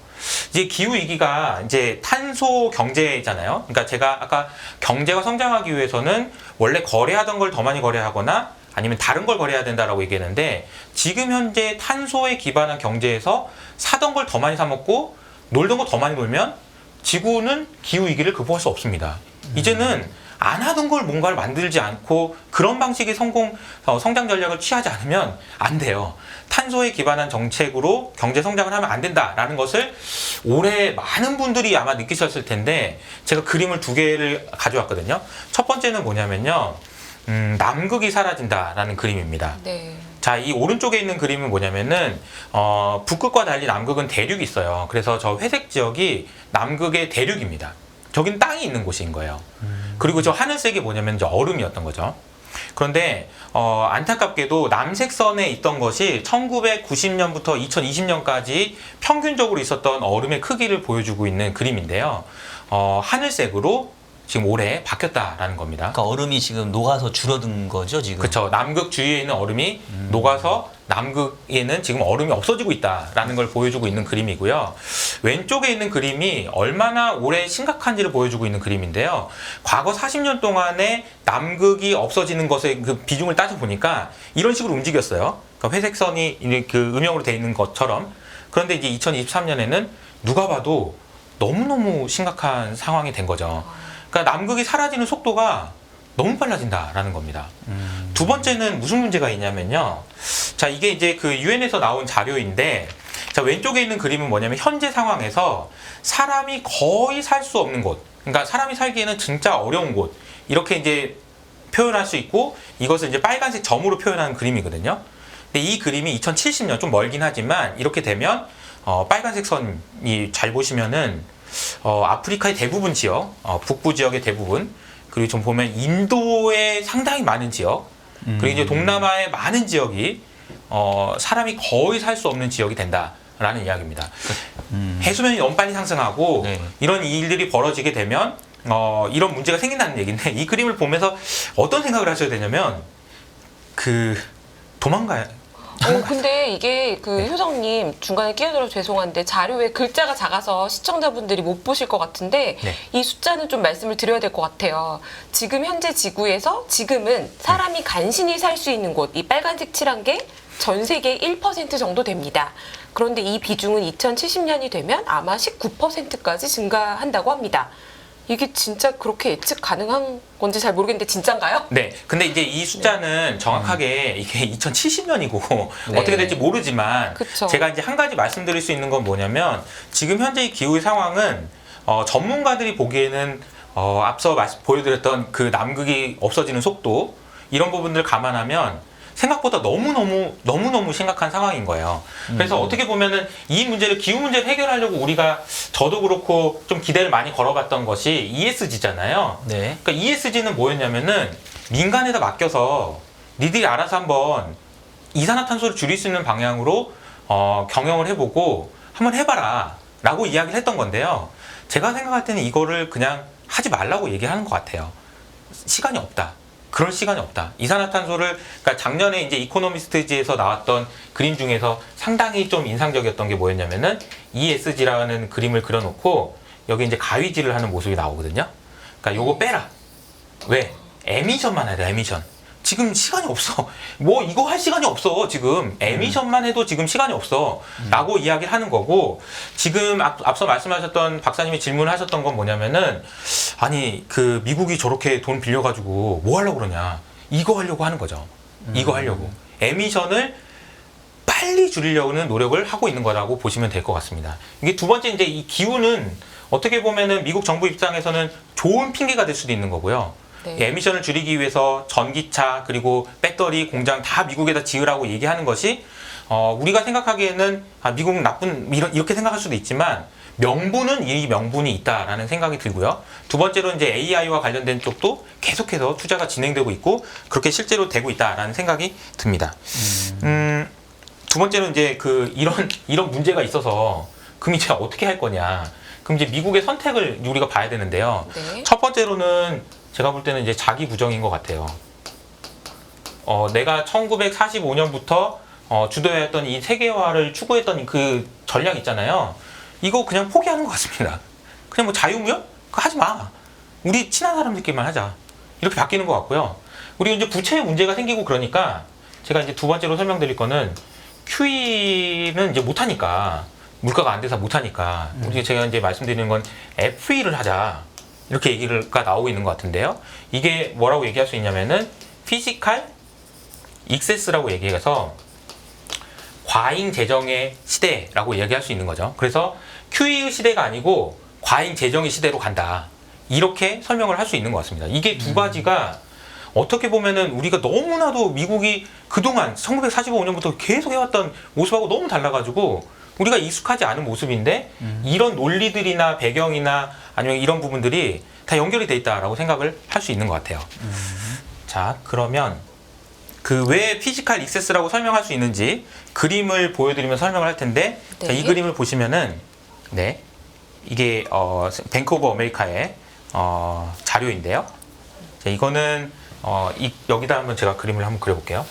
이제 기후 위기가 이제 탄소 경제잖아요. 그러니까 제가 아까 경제가 성장하기 위해서는 원래 거래하던 걸 더 많이 거래하거나 아니면 다른 걸 거래해야 된다라고 얘기했는데 지금 현재 탄소에 기반한 경제에서 사던 걸 더 많이 사 먹고 놀던 거 더 많이 놀면 지구는 기후 위기를 극복할 수 없습니다. 이제는 안 하던 걸 뭔가를 만들지 않고 그런 방식의 성장 전략을 취하지 않으면 안 돼요. 탄소에 기반한 정책으로 경제 성장을 하면 안 된다라는 것을 올해 많은 분들이 아마 느끼셨을 텐데 제가 그림을 두 개를 가져왔거든요. 첫 번째는 뭐냐면요. 남극이 사라진다라는 그림입니다. 네. 자, 이 오른쪽에 있는 그림은 뭐냐면은 북극과 달리 남극은 대륙이 있어요. 그래서 저 회색 지역이 남극의 대륙입니다. 저긴 땅이 있는 곳인 거예요. 그리고 저 하늘색이 뭐냐면 이제 얼음이었던 거죠. 그런데 안타깝게도 남색선에 있던 것이 1990년부터 2020년까지 평균적으로 있었던 얼음의 크기를 보여주고 있는 그림인데요. 하늘색으로 지금 올해 바뀌었다라는 겁니다. 그러니까 얼음이 지금 녹아서 줄어든 거죠, 지금. 그렇죠. 남극 주위에 있는 얼음이 녹아서 남극에는 지금 얼음이 없어지고 있다라는 걸 보여주고 있는 그림이고요. 왼쪽에 있는 그림이 얼마나 올해 심각한지를 보여주고 있는 그림인데요. 과거 40년 동안에 남극이 없어지는 것의 그 비중을 따져보니까 이런 식으로 움직였어요. 그러니까 회색 선이 그 음영으로 되어 있는 것처럼. 그런데 이제 2023년에는 누가 봐도 너무너무 심각한 상황이 된 거죠. 그러니까 남극이 사라지는 속도가 너무 빨라진다라는 겁니다. 두 번째는 무슨 문제가 있냐면요. 자, 이게 이제 그 유엔에서 나온 자료인데, 자, 왼쪽에 있는 그림은 뭐냐면 현재 상황에서 사람이 거의 살 수 없는 곳, 그러니까 사람이 살기에는 진짜 어려운 곳, 이렇게 이제 표현할 수 있고 이것을 이제 빨간색 점으로 표현하는 그림이거든요. 근데 이 그림이 2070년 좀 멀긴 하지만 이렇게 되면 빨간색 선이 잘 보시면은 아프리카의 대부분 지역, 북부 지역의 대부분, 그리고 좀 보면 인도의 상당히 많은 지역, 그리고 이제 동남아의 많은 지역이 사람이 거의 살 수 없는 지역이 된다라는 이야기입니다. 해수면이 너무 빨리 상승하고 네. 이런 일들이 벌어지게 되면 이런 문제가 생긴다는 얘기인데 이 그림을 보면서 어떤 생각을 하셔야 되냐면 도망가야. 근데 이게 그 네. 효정님 중간에 끼어들어서 죄송한데 자료에 글자가 작아서 시청자분들이 못 보실 것 같은데 네. 이 숫자는 좀 말씀을 드려야 될 것 같아요. 지금 현재 지구에서 지금은 사람이 간신히 살 수 있는 곳, 이 빨간색 칠한 게 전 세계 1% 정도 됩니다. 그런데 이 비중은 2070년이 되면 아마 19%까지 증가한다고 합니다. 이게 진짜 그렇게 예측 가능한 건지 잘 모르겠는데 진짠가요? 네. 근데 이제 이 숫자는 정확하게 이게 2070년이고 네. 어떻게 될지 모르지만 그쵸. 제가 이제 한 가지 말씀드릴 수 있는 건 뭐냐면 지금 현재 이 기후의 상황은 전문가들이 보기에는 앞서 보여드렸던 그 남극이 없어지는 속도 이런 부분들을 감안하면 생각보다 너무너무 심각한 상황인 거예요. 그래서 어떻게 보면은 이 문제를, 기후 문제를 해결하려고 우리가, 저도 그렇고 좀 기대를 많이 걸어봤던 것이 ESG잖아요. 네. 그러니까 ESG는 뭐였냐면은 민간에다 맡겨서 니들이 알아서 한번 이산화탄소를 줄일 수 있는 방향으로 경영을 해보고 한번 해봐라 라고 이야기를 했던 건데요. 제가 생각할 때는 이거를 그냥 하지 말라고 얘기하는 것 같아요. 시간이 없다. 그럴 시간이 없다. 이산화탄소를, 그러니까 작년에 이제 이코노미스트지에서 나왔던 그림 중에서 상당히 좀 인상적이었던 게 뭐였냐면은 ESG라는 그림을 그려놓고 여기 이제 가위질을 하는 모습이 나오거든요. 그러니까 요거 빼라. 왜? 에미션만 해야 돼, 에미션. 지금 시간이 없어. 뭐 이거 할 시간이 없어. 지금 에미션만 해도 지금 시간이 없어. 라고 이야기를 하는 거고, 지금 앞서 말씀하셨던 박사님이 질문하셨던 건 뭐냐면은, 아니 그 미국이 저렇게 돈 빌려가지고 뭐 하려고 그러냐. 이거 하려고 하는 거죠. 이거 하려고. 에미션을 빨리 줄이려는 노력을 하고 있는 거라고 보시면 될 것 같습니다. 이게 두 번째, 이제 이 기후는 어떻게 보면은 미국 정부 입장에서는 좋은 핑계가 될 수도 있는 거고요. 네. 에미션을 줄이기 위해서 전기차 그리고 배터리 공장 다 미국에다 지으라고 얘기하는 것이 우리가 생각하기에는 미국은 나쁜, 이렇게 생각할 수도 있지만 명분은 이 명분이 있다라는 생각이 들고요. 두 번째로 이제 AI와 관련된 쪽도 계속해서 투자가 진행되고 있고 그렇게 실제로 되고 있다라는 생각이 듭니다. 두 번째는 이제 이런 문제가 있어서 그럼 이제 어떻게 할 거냐. 그럼 이제 미국의 선택을 우리가 봐야 되는데요. 네. 첫 번째로는 제가 볼 때는 이제 자기 부정인 것 같아요. 내가 1945년부터 주도했던 이 세계화를 추구했던 그 전략 있잖아요. 이거 그냥 포기하는 것 같습니다. 그냥 뭐 자유무역? 그거 하지 마. 우리 친한 사람들끼리만 하자. 이렇게 바뀌는 것 같고요. 우리 이제 부채에 문제가 생기고 그러니까 제가 이제 두 번째로 설명드릴 거는 QE는 이제 못하니까, 물가가 안 돼서 못하니까 제가 이제 말씀드리는 건 FE를 하자. 이렇게 얘기가 나오고 있는 것 같은데요. 이게 뭐라고 얘기할 수 있냐면은 피지컬 익세스라고 얘기해서 과잉 재정의 시대라고 얘기할 수 있는 거죠. 그래서 QE의 시대가 아니고 과잉 재정의 시대로 간다. 이렇게 설명을 할 수 있는 것 같습니다. 이게 두 가지가 어떻게 보면은 우리가 너무나도 미국이 그동안 1945년부터 계속 해왔던 모습하고 너무 달라가지고 우리가 익숙하지 않은 모습인데 이런 논리들이나 배경이나 아니면 이런 부분들이 다 연결이 돼 있다라고 생각을 할 수 있는 것 같아요. 자, 그러면 그 왜 피지컬 익세스라고 설명할 수 있는지 그림을 보여드리면 설명을 할 텐데, 네. 자, 이 그림을 보시면은 네, 이게 뱅크 오브 아메리카의 자료인데요. 자, 이거는 여기다 한번 제가 그림을 한번 그려볼게요.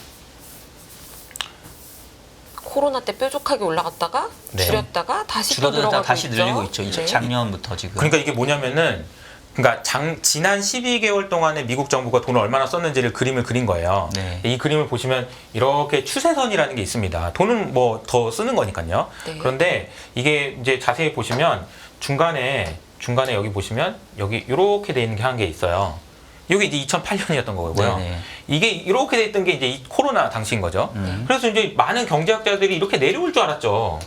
코로나 때 뾰족하게 올라갔다가 네. 줄였다가 다시 또 줄어들었다가 들어가고 다시 있죠. 늘리고 있죠. 이제 네. 작년부터 지금. 그러니까 이게 뭐냐면은, 그러니까 지난 12개월 동안에 미국 정부가 돈을 얼마나 썼는지를 그림을 그린 거예요. 네. 이 그림을 보시면 이렇게 추세선이라는 게 있습니다. 돈은 뭐 더 쓰는 거니까요. 네. 그런데 이게 이제 자세히 보시면 중간에 여기 보시면 여기 이렇게 돼 있는 게 한 게 있어요. 이게 이제 2008년이었던 거고요. 네네. 이게 이렇게 돼 있던 게 이제 이 코로나 당시인 거죠. 그래서 이제 많은 경제학자들이 이렇게 내려올 줄 알았죠.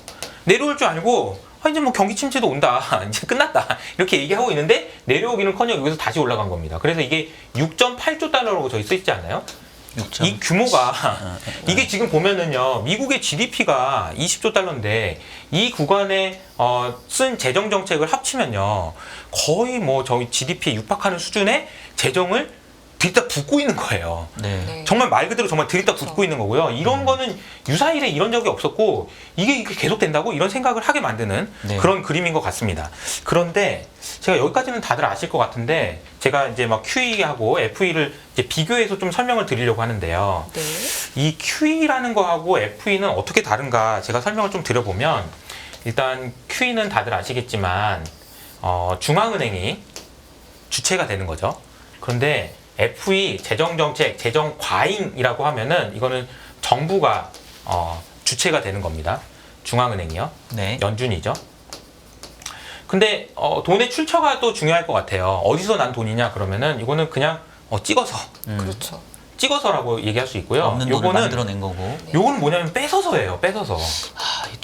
내려올 줄 알고 이제 뭐 경기 침체도 온다. 이제 끝났다. 이렇게 얘기하고 있는데 내려오기는커녕 여기서 다시 올라간 겁니다. 그래서 이게 6.8조 달러라고 저기 써 있지 않나요? 6점. 이 규모가 이게 지금 보면은요, 미국의 GDP가 20조 달러인데 이 구간에 쓴 재정 정책을 합치면요 거의 뭐 저희 GDP에 육박하는 수준의 재정을 들이다 붓고 있는 거예요. 네. 네. 정말 말 그대로 정말 들이다 붓고 있는 거고요. 이런 거는 유사일에 이런 적이 없었고 이게 이렇게 계속 된다고 이런 생각을 하게 만드는 네. 그런 그림인 것 같습니다. 그런데 제가 여기까지는 다들 아실 것 같은데 제가 이제 막 QE하고 FE를 이제 비교해서 좀 설명을 드리려고 하는데요. 네. 이 QE라는 거하고 FE는 어떻게 다른가 제가 설명을 좀 드려보면, 일단 QE는 다들 아시겠지만 중앙은행이 주체가 되는 거죠. 그런데 FE 재정정책, 재정 과잉이라고 하면은 이거는 정부가 주체가 되는 겁니다. 중앙은행이요. 네. 연준이죠. 근데 돈의 출처가 또 중요할 것 같아요. 어디서 난 돈이냐 그러면은 이거는 그냥 찍어서 그렇죠. 찍어서라고 얘기할 수 있고요. 없는 돈을 만들어낸 거고. 요거는 뭐냐면 뺏어서예요. 뺏어서.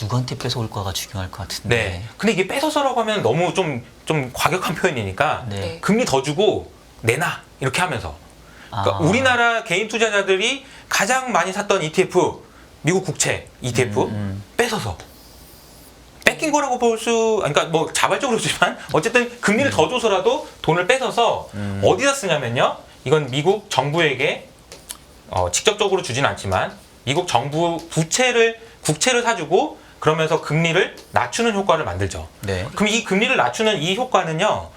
누구한테 뺏어올까가 중요할 것 같은데. 네. 근데 이게 뺏어서라고 하면 너무 좀 과격한 표현이니까 네. 네. 금리 더 주고 내놔 이렇게 하면서. 그러니까 아. 우리나라 개인 투자자들이 가장 많이 샀던 ETF, 미국 국채 ETF 뺏어서 뺏긴 거라고 볼 수, 그러니까 뭐 자발적으로지만 어쨌든 금리를 더 줘서라도 돈을 뺏어서 어디다 쓰냐면요. 이건 미국 정부에게 직접적으로 주진 않지만 미국 정부 국채를 사주고 그러면서 금리를 낮추는 효과를 만들죠. 네. 그럼 이 금리를 낮추는 이 효과는요.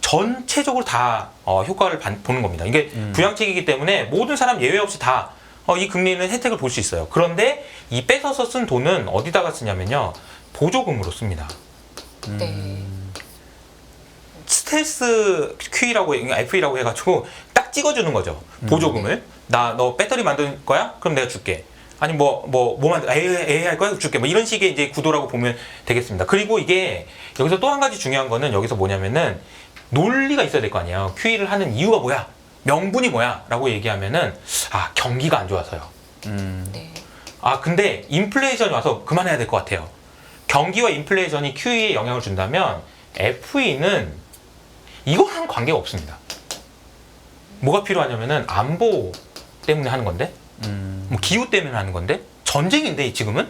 전체적으로 다 효과를 보는 겁니다. 이게 부양책이기 때문에 모든 사람 예외 없이 다 이 금리는 혜택을 볼 수 있어요. 그런데 이 뺏어서 쓴 돈은 어디다가 쓰냐면요. 보조금으로 씁니다. 네. 스텔스 Q라고 FE라고 해가지고 딱 찍어주는 거죠. 보조금을. 너 배터리 만들 거야? 그럼 내가 줄게. 아니 뭐 만들 AI 할 거야? 줄게. 뭐 이런 식의 이제 구도라고 보면 되겠습니다. 그리고 이게 여기서 또 한 가지 중요한 거는 여기서 뭐냐면은 논리가 있어야 될 거 아니에요. QE를 하는 이유가 뭐야? 명분이 뭐야? 라고 얘기하면은 경기가 안 좋아서요. 네. 근데 인플레이션이 와서 그만해야 될 것 같아요. 경기와 인플레이션이 QE에 영향을 준다면 FE는 이거랑 관계가 없습니다. 뭐가 필요하냐면은 안보 때문에 하는 건데, 뭐 기후 때문에 하는 건데, 전쟁인데 지금은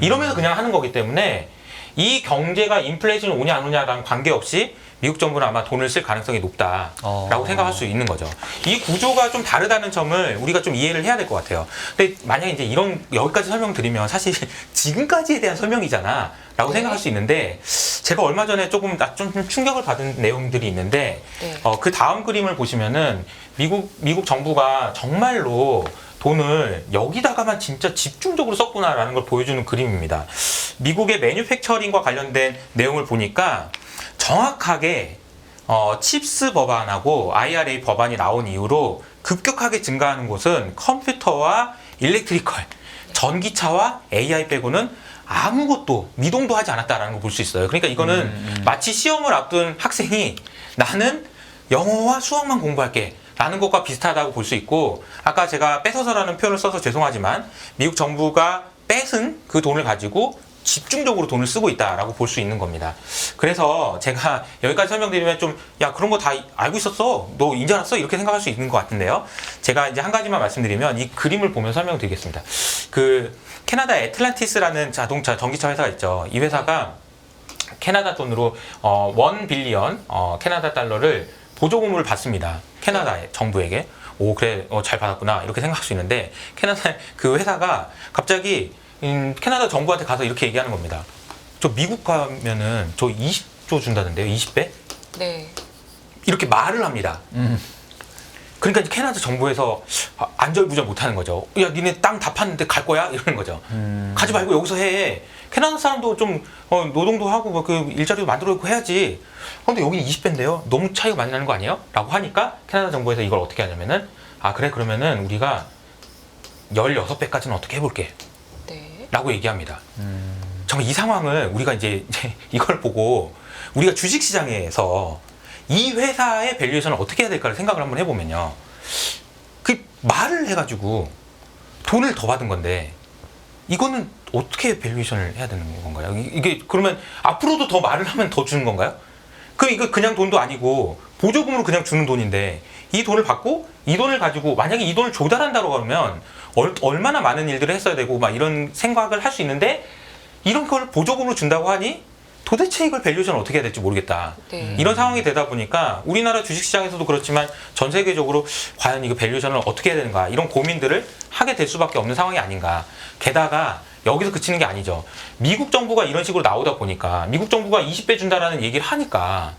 이러면서 그냥 하는 거기 때문에 이 경제가 인플레이션이 오냐 안 오냐랑 관계없이 미국 정부는 아마 돈을 쓸 가능성이 높다라고 생각할 수 있는 거죠. 이 구조가 좀 다르다는 점을 우리가 좀 이해를 해야 될 것 같아요. 근데 만약에 이제 여기까지 설명드리면 사실 지금까지에 대한 설명이잖아 라고 생각할 수 있는데 제가 얼마 전에 좀 충격을 받은 내용들이 있는데 그 다음 그림을 보시면은 미국 정부가 정말로 돈을 여기다가만 진짜 집중적으로 썼구나라는 걸 보여주는 그림입니다. 미국의 매뉴팩처링과 관련된 내용을 보니까 정확하게 칩스 법안하고 IRA 법안이 나온 이후로 급격하게 증가하는 곳은 컴퓨터와 일렉트리컬, 전기차와 AI 빼고는 아무것도 미동도 하지 않았다라는 걸 볼 수 있어요. 그러니까 이거는 마치 시험을 앞둔 학생이 나는 영어와 수학만 공부할게 라는 것과 비슷하다고 볼 수 있고 아까 제가 뺏어서라는 표현을 써서 죄송하지만 미국 정부가 뺏은 그 돈을 가지고 집중적으로 돈을 쓰고 있다라고 볼 수 있는 겁니다. 그래서 제가 여기까지 설명드리면 그런 거 다 알고 있었어? 너 인제 알았어? 이렇게 생각할 수 있는 것 같은데요. 제가 이제 한 가지만 말씀드리면 이 그림을 보면 설명드리겠습니다. 그 캐나다 애틀란티스라는 전기차 회사가 있죠. 이 회사가 캐나다 돈으로 1 빌리언 캐나다 달러를 보조금을 받습니다. 캐나다 정부에게. 그래 잘 받았구나 이렇게 생각할 수 있는데 캐나다 그 회사가 갑자기 캐나다 정부한테 가서 이렇게 얘기하는 겁니다. 저 미국 가면은 저 20조 준다는데요. 20배? 네. 이렇게 말을 합니다. 그러니까 이제 캐나다 정부에서 안절부절 못하는 거죠. 야 니네 땅 다 팠는데 갈 거야? 이러는 거죠. 가지 말고 여기서 해. 캐나다 사람도 좀 노동도 하고 뭐 그 일자리도 만들어놓고 해야지. 근데 여기는 20배인데요. 너무 차이가 많이 나는 거 아니에요? 라고 하니까 캐나다 정부에서 이걸 어떻게 하냐면은 그래 그러면은 우리가 16배까지는 어떻게 해볼게. 네. 라고 얘기합니다. 정말 이 상황을 우리가 이제 이걸 보고 우리가 주식시장에서 이 회사의 밸류에이션을 어떻게 해야 될까를 생각을 한번 해보면요. 그 말을 해가지고 돈을 더 받은 건데 이거는 어떻게 밸류에이션을 해야 되는 건가요? 이게 그러면 앞으로도 더 말을 하면 더 주는 건가요? 그럼 이거 그냥 돈도 아니고 보조금으로 그냥 주는 돈인데 이 돈을 받고 이 돈을 가지고 만약에 이 돈을 조달한다고 하면 얼마나 많은 일들을 했어야 되고 막 이런 생각을 할 수 있는데 이런 걸 보조금으로 준다고 하니 도대체 이걸 밸류에이션을 어떻게 해야 될지 모르겠다. 네. 이런 상황이 되다 보니까 우리나라 주식시장에서도 그렇지만 전 세계적으로 과연 이거 밸류에이션을 어떻게 해야 되는가 이런 고민들을 하게 될 수밖에 없는 상황이 아닌가. 게다가 여기서 그치는 게 아니죠. 미국 정부가 이런 식으로 나오다 보니까 미국 정부가 20배 준다라는 얘기를 하니까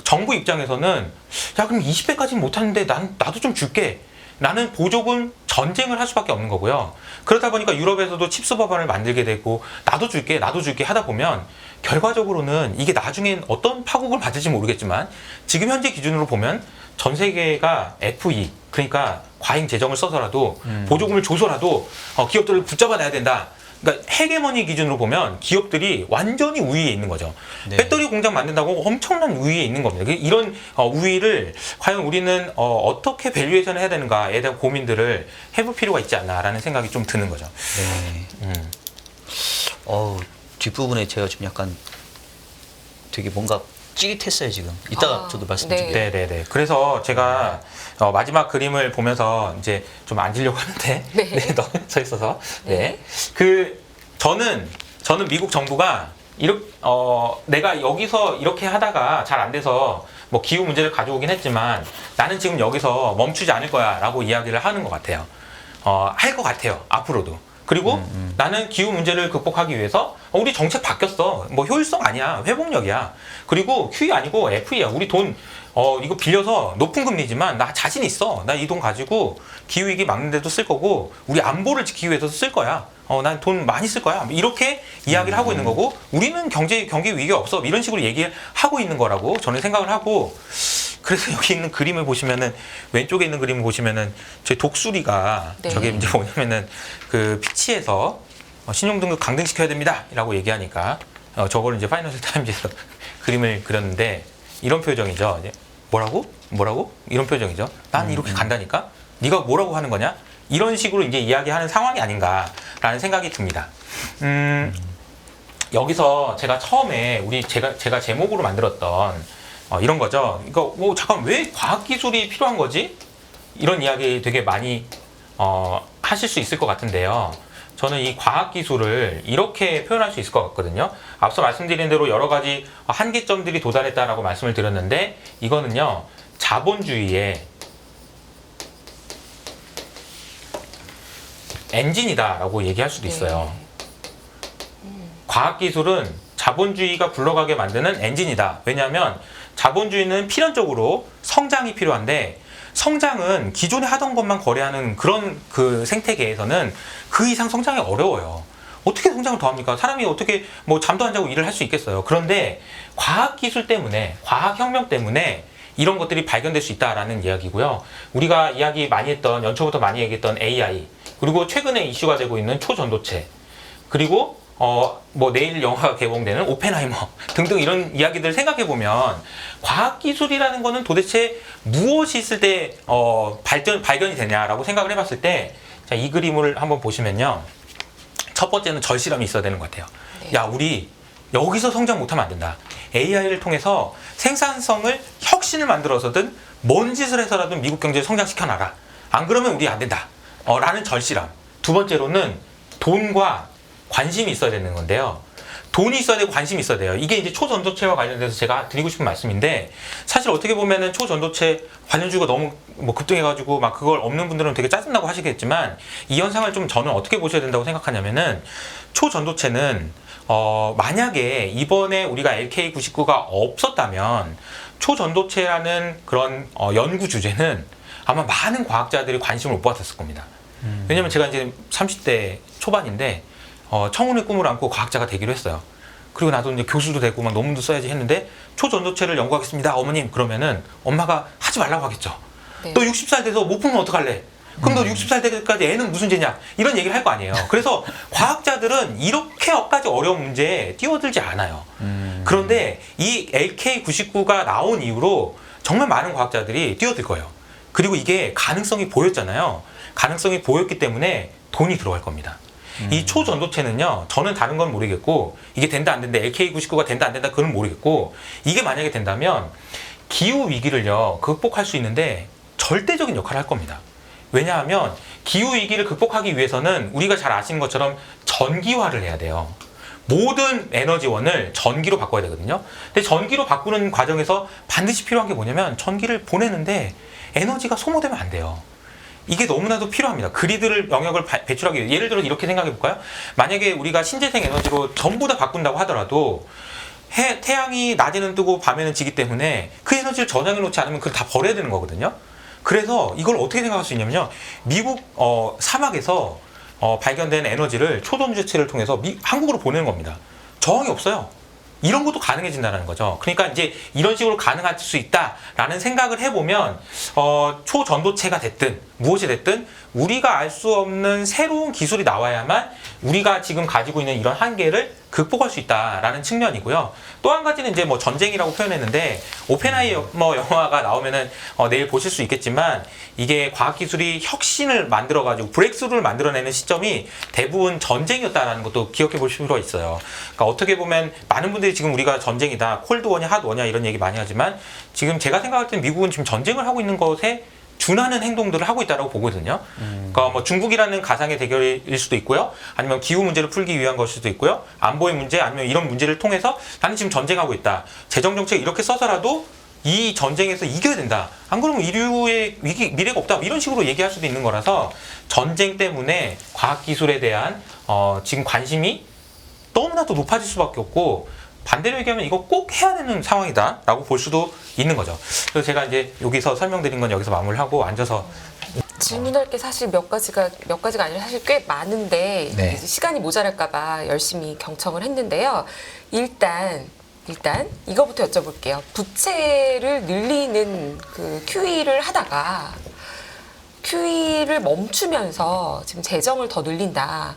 정부 입장에서는 그럼 20배까지는 못하는데 나도 좀 줄게. 라는 보조금 전쟁을 할 수밖에 없는 거고요. 그러다 보니까 유럽에서도 칩스 법안을 만들게 되고 나도 줄게 하다 보면 결과적으로는 이게 나중엔 어떤 파국을 맞을지 모르겠지만 지금 현재 기준으로 보면 전 세계가 FE 그러니까 과잉 재정을 써서라도 보조금을 줘서라도 기업들을 붙잡아내야 된다. 그러니까 헤게머니 기준으로 보면 기업들이 완전히 우위에 있는 거죠. 네. 배터리 공장 만든다고 엄청난 우위에 있는 겁니다. 이런 우위를 과연 우리는 어떻게 밸류에이션을 해야 되는가에 대한 고민들을 해볼 필요가 있지 않나라는 생각이 좀 드는 거죠. 네. 뒷부분에 제가 좀 약간 되게 뭔가 찌릿했어요 지금. 이따가 저도 말씀드릴게요. 네. 네네네. 그래서 제가 마지막 그림을 보면서 이제 좀 앉으려고 하는데 네. 네, 너무 서 있어서 네. 네. 저는 미국 정부가 내가 여기서 이렇게 하다가 잘 안 돼서 뭐 기후 문제를 가져오긴 했지만 나는 지금 여기서 멈추지 않을 거야라고 이야기를 하는 것 같아요. 할 것 같아요. 앞으로도. 그리고 나는 기후 문제를 극복하기 위해서 우리 정책 바뀌었어. 뭐 효율성 아니야. 회복력이야. 그리고 QE 아니고 FE야. 우리 돈 이거 빌려서 높은 금리지만 나 자신 있어. 나 이 돈 가지고 기후위기 막는 데도 쓸 거고 우리 안보를 지키기 위해서 쓸 거야. 난 돈 많이 쓸 거야. 이렇게 이야기를 하고 있는 거고 우리는 경기 위기가 없어. 이런 식으로 얘기하고 있는 거라고 저는 생각을 하고 그래서 여기 있는 그림을 보시면은 왼쪽에 있는 그림을 보시면은 제 독수리가 네. 저게 이제 뭐냐면은 그 피치에서 신용등급 강등시켜야 됩니다라고 얘기하니까 저거를 이제 파이낸셜 타임즈에서 그림을 그렸는데 이런 표정이죠. 이제 뭐라고? 이런 표정이죠. 난 이렇게 간다니까? 네가 뭐라고 하는 거냐? 이런 식으로 이제 이야기하는 상황이 아닌가라는 생각이 듭니다. 여기서 제가 처음에 제가 제목으로 만들었던 이런 거죠. 그러니까 잠깐 왜 과학기술이 필요한 거지? 이런 이야기 되게 많이 하실 수 있을 것 같은데요. 저는 이 과학기술을 이렇게 표현할 수 있을 것 같거든요. 앞서 말씀드린 대로 여러 가지 한계점들이 도달했다라고 말씀을 드렸는데 이거는요. 자본주의의 엔진이다라고 얘기할 수도 있어요. 과학기술은 자본주의가 굴러가게 만드는 엔진이다. 왜냐하면 자본주의는 필연적으로 성장이 필요한데 성장은 기존에 하던 것만 거래하는 그런 그 생태계에서는 그 이상 성장이 어려워요. 어떻게 성장을 더 합니까? 사람이 어떻게 뭐 잠도 안 자고 일을 할 수 있겠어요. 그런데 과학기술 때문에, 과학혁명 때문에 이런 것들이 발견될 수 있다라는 이야기고요. 우리가 이야기 많이 했던, 연초부터 많이 얘기했던 AI, 그리고 최근에 이슈가 되고 있는 초전도체, 그리고 뭐 내일 영화가 개봉되는 오펜하이머 등등 이런 이야기들 생각해보면 과학기술이라는 거는 도대체 무엇이 있을 때 발견이 되냐라고 생각을 해봤을 때 자, 이 그림을 한번 보시면요. 첫 번째는 절실함이 있어야 되는 것 같아요. 네. 야, 우리 여기서 성장 못하면 안 된다. AI를 통해서 생산성을 혁신을 만들어서든 뭔 짓을 해서라도 미국 경제를 성장시켜놔라. 안 그러면 우리 안 된다. 라는 절실함. 두 번째로는 돈과 관심이 있어야 되는 건데요. 돈이 있어야 되고 관심이 있어야 돼요. 이게 이제 초전도체와 관련돼서 제가 드리고 싶은 말씀인데 사실 어떻게 보면은 초전도체 관련주가 너무 뭐 급등해가지고 막 그걸 없는 분들은 되게 짜증나고 하시겠지만 이 현상을 좀 저는 어떻게 보셔야 된다고 생각하냐면은 초전도체는 만약에 이번에 우리가 LK99가 없었다면 초전도체라는 그런 연구 주제는 아마 많은 과학자들이 관심을 못 받았을 겁니다. 왜냐면 제가 이제 30대 초반인데 청운의 꿈을 안고 과학자가 되기로 했어요. 그리고 나도 이제 교수도 되고 막 논문도 써야지 했는데 초전도체를 연구하겠습니다, 어머님. 그러면은 엄마가 하지 말라고 하겠죠. 네. 너 60살 돼서 못 풀면 어떡할래? 그럼 너 60살 때까지 애는 무슨 죄냐? 이런 얘기를 할 거 아니에요. 그래서 과학자들은 이렇게까지 어려운 문제에 뛰어들지 않아요. 그런데 이 LK99가 나온 이후로 정말 많은 과학자들이 뛰어들 거예요. 그리고 이게 가능성이 보였잖아요. 가능성이 보였기 때문에 돈이 들어갈 겁니다. 이 초전도체는요, 저는 다른 건 모르겠고, 이게 된다 안 된다, LK99가 된다 안 된다, 그건 모르겠고, 이게 만약에 된다면 기후위기를요, 극복할 수 있는데 절대적인 역할을 할 겁니다. 왜냐하면 기후위기를 극복하기 위해서는 우리가 잘 아시는 것처럼 전기화를 해야 돼요. 모든 에너지원을 전기로 바꿔야 되거든요. 근데 전기로 바꾸는 과정에서 반드시 필요한 게 뭐냐면 전기를 보내는데 에너지가 소모되면 안 돼요. 이게 너무나도 필요합니다. 그리드를 영역을 배출하기 위해. 예를 들어서 이렇게 생각해 볼까요? 만약에 우리가 신재생 에너지로 전부 다 바꾼다고 하더라도 태양이 낮에는 뜨고 밤에는 지기 때문에 그 에너지를 저장해 놓지 않으면 그걸 다 버려야 되는 거거든요. 그래서 이걸 어떻게 생각할 수 있냐면요. 미국 사막에서 발견된 에너지를 초전도체를 통해서 한국으로 보내는 겁니다. 저항이 없어요. 이런 것도 가능해진다는 거죠. 그러니까 이제 이런 식으로 가능할 수 있다라는 생각을 해보면 초전도체가 됐든 무엇이 됐든 우리가 알 수 없는 새로운 기술이 나와야만 우리가 지금 가지고 있는 이런 한계를 극복할 수 있다라는 측면이고요. 또 한 가지는 이제 뭐 전쟁이라고 표현했는데 오펜하이머 영화가 나오면은 내일 보실 수 있겠지만 이게 과학기술이 혁신을 만들어가지고 브레이크스루를 만들어내는 시점이 대부분 전쟁이었다라는 것도 기억해 볼 필요가 있어요. 그러니까 어떻게 보면 많은 분들이 지금 우리가 전쟁이다, 콜드워냐, 핫워냐 이런 얘기 많이 하지만 지금 제가 생각할 때는 미국은 지금 전쟁을 하고 있는 것에 준하는 행동들을 하고 있다고 보거든요. 그러니까 뭐 중국이라는 가상의 대결일 수도 있고요. 아니면 기후 문제를 풀기 위한 것일 수도 있고요. 안보의 문제 아니면 이런 문제를 통해서 나는 지금 전쟁하고 있다. 재정 정책 이렇게 써서라도 이 전쟁에서 이겨야 된다. 안 그러면 인류의 미래가 없다. 이런 식으로 얘기할 수도 있는 거라서 전쟁 때문에 과학기술에 대한 지금 관심이 너무나도 높아질 수밖에 없고 반대로 얘기하면 이거 꼭 해야 되는 상황이다라고 볼 수도 있는 거죠. 그래서 제가 이제 여기서 설명드린 건 여기서 마무리하고 앉아서 질문할 게 사실 몇 가지가 아니라 사실 꽤 많은데 네. 이제 시간이 모자랄까봐 열심히 경청을 했는데요. 일단 이거부터 여쭤볼게요. 부채를 늘리는 그 QE를 하다가 QE를 멈추면서 지금 재정을 더 늘린다.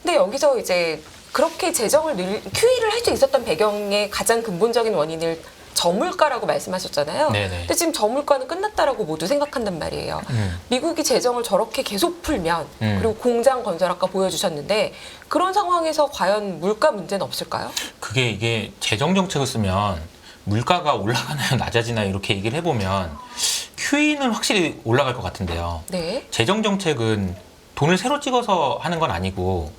근데 여기서 이제 그렇게 QE를 할 수 있었던 배경의 가장 근본적인 원인을 저물가라고 말씀하셨잖아요. 네네. 근데 지금 저물가는 끝났다라고 모두 생각한단 말이에요. 미국이 재정을 저렇게 계속 풀면 그리고 공장 건설 아까 보여주셨는데 그런 상황에서 과연 물가 문제는 없을까요? 그게 이게 재정 정책을 쓰면 물가가 올라가나요, 낮아지나요 이렇게 얘기를 해보면 QE는 확실히 올라갈 것 같은데요. 네. 재정 정책은 돈을 새로 찍어서 하는 건 아니고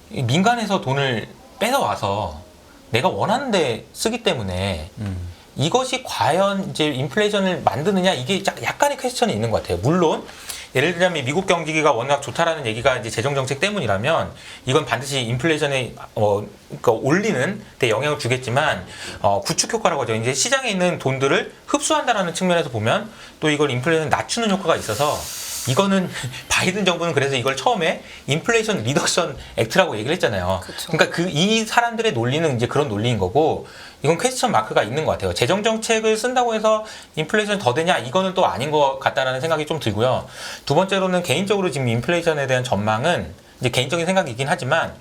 민간에서 돈을 뺏어와서 내가 원하는 데 쓰기 때문에 이것이 과연 이제 인플레이션을 만드느냐 이게 약간의 퀘스천이 있는 것 같아요. 물론 예를 들자면 미국 경기가 워낙 좋다라는 얘기가 이제 재정 정책 때문이라면 이건 반드시 인플레이션에 그러니까 올리는 데 영향을 주겠지만 구축 효과라고 하죠. 이제 시장에 있는 돈들을 흡수한다라는 측면에서 보면 또 이걸 인플레이션 낮추는 효과가 있어서 이거는 바이든 정부는 그래서 이걸 처음에 인플레이션 리덕션 액트라고 얘기를 했잖아요. 그쵸. 그러니까 이 사람들의 논리는 이제 그런 논리인 거고 이건 퀘스천 마크가 있는 것 같아요. 재정 정책을 쓴다고 해서 인플레이션이 더 되냐 이거는 또 아닌 것 같다라는 생각이 좀 들고요. 두 번째로는 개인적으로 지금 인플레이션에 대한 전망은 이제 개인적인 생각이긴 하지만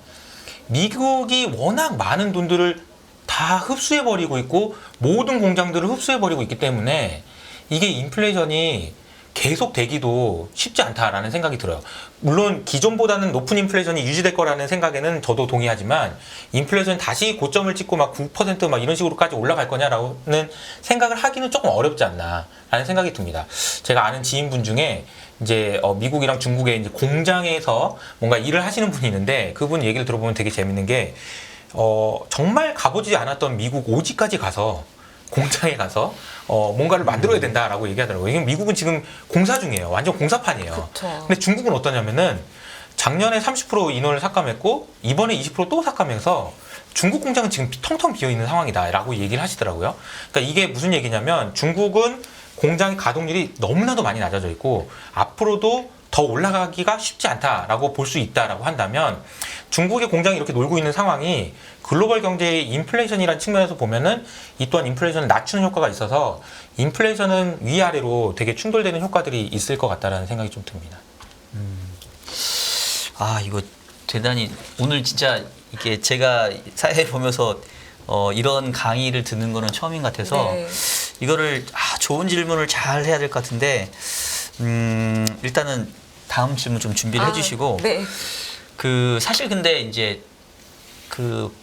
미국이 워낙 많은 돈들을 다 흡수해버리고 있고 모든 공장들을 흡수해버리고 있기 때문에 이게 인플레이션이 계속 되기도 쉽지 않다라는 생각이 들어요. 물론 기존보다는 높은 인플레이션이 유지될 거라는 생각에는 저도 동의하지만 인플레이션이 다시 고점을 찍고 막 9% 막 이런 식으로까지 올라갈 거냐라는 생각을 하기는 조금 어렵지 않나라는 생각이 듭니다. 제가 아는 지인분 중에 이제 미국이랑 중국의 이제 공장에서 뭔가 일을 하시는 분이 있는데 그분 얘기를 들어보면 되게 재밌는 게 정말 가보지 않았던 미국 오지까지 가서 공장에 가서 뭔가를 만들어야 된다라고 얘기하더라고요. 이게 미국은 지금 공사 중이에요. 완전 공사판이에요. 그쵸. 근데 중국은 어떠냐면은 작년에 30% 인원을 삭감했고 이번에 20%또 삭감해서 중국 공장은 지금 텅텅 비어 있는 상황이다라고 얘기를 하시더라고요. 그러니까 이게 무슨 얘기냐면 중국은 공장 가동률이 너무나도 많이 낮아져 있고 앞으로도 더 올라가기가 쉽지 않다라고 볼 수 있다라고 한다면 중국의 공장이 이렇게 놀고 있는 상황이 글로벌 경제의 인플레이션이라는 측면에서 보면은 이 또한 인플레이션을 낮추는 효과가 있어서 인플레이션은 위아래로 되게 충돌되는 효과들이 있을 것 같다라는 생각이 좀 듭니다. 아, 이거 대단히 오늘 진짜 이게 제가 사회 보면서 이런 강의를 듣는 거는 처음인 것 같아서 네. 이거를 좋은 질문을 잘 해야 될 것 같은데 일단은 다음 질문 좀 준비를 해주시고 네. 그 사실 근데 이제 그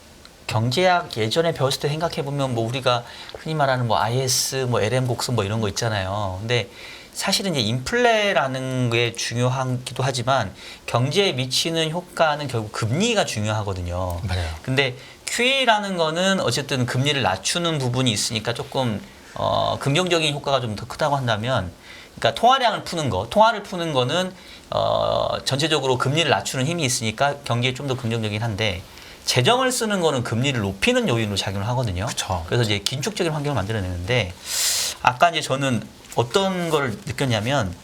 경제학 예전에 배웠을 때 생각해 보면 뭐 우리가 흔히 말하는 뭐 IS, 뭐 LM 곡선 뭐 이런 거 있잖아요. 근데 사실은 이제 인플레라는 게 중요하기도 하지만 경제에 미치는 효과는 결국 금리가 중요하거든요. 맞아요. 근데 QE라는 거는 어쨌든 금리를 낮추는 부분이 있으니까 조금 긍정적인 효과가 좀 더 크다고 한다면, 그러니까 통화량을 푸는 거, 통화를 푸는 거는 전체적으로 금리를 낮추는 힘이 있으니까 경기에 좀 더 긍정적이긴 한데, 재정을 쓰는 거는 금리를 높이는 요인으로 작용을 하거든요. 그쵸. 그래서 이제 긴축적인 환경을 만들어내는데, 아까 이제 저는 어떤 걸 느꼈냐면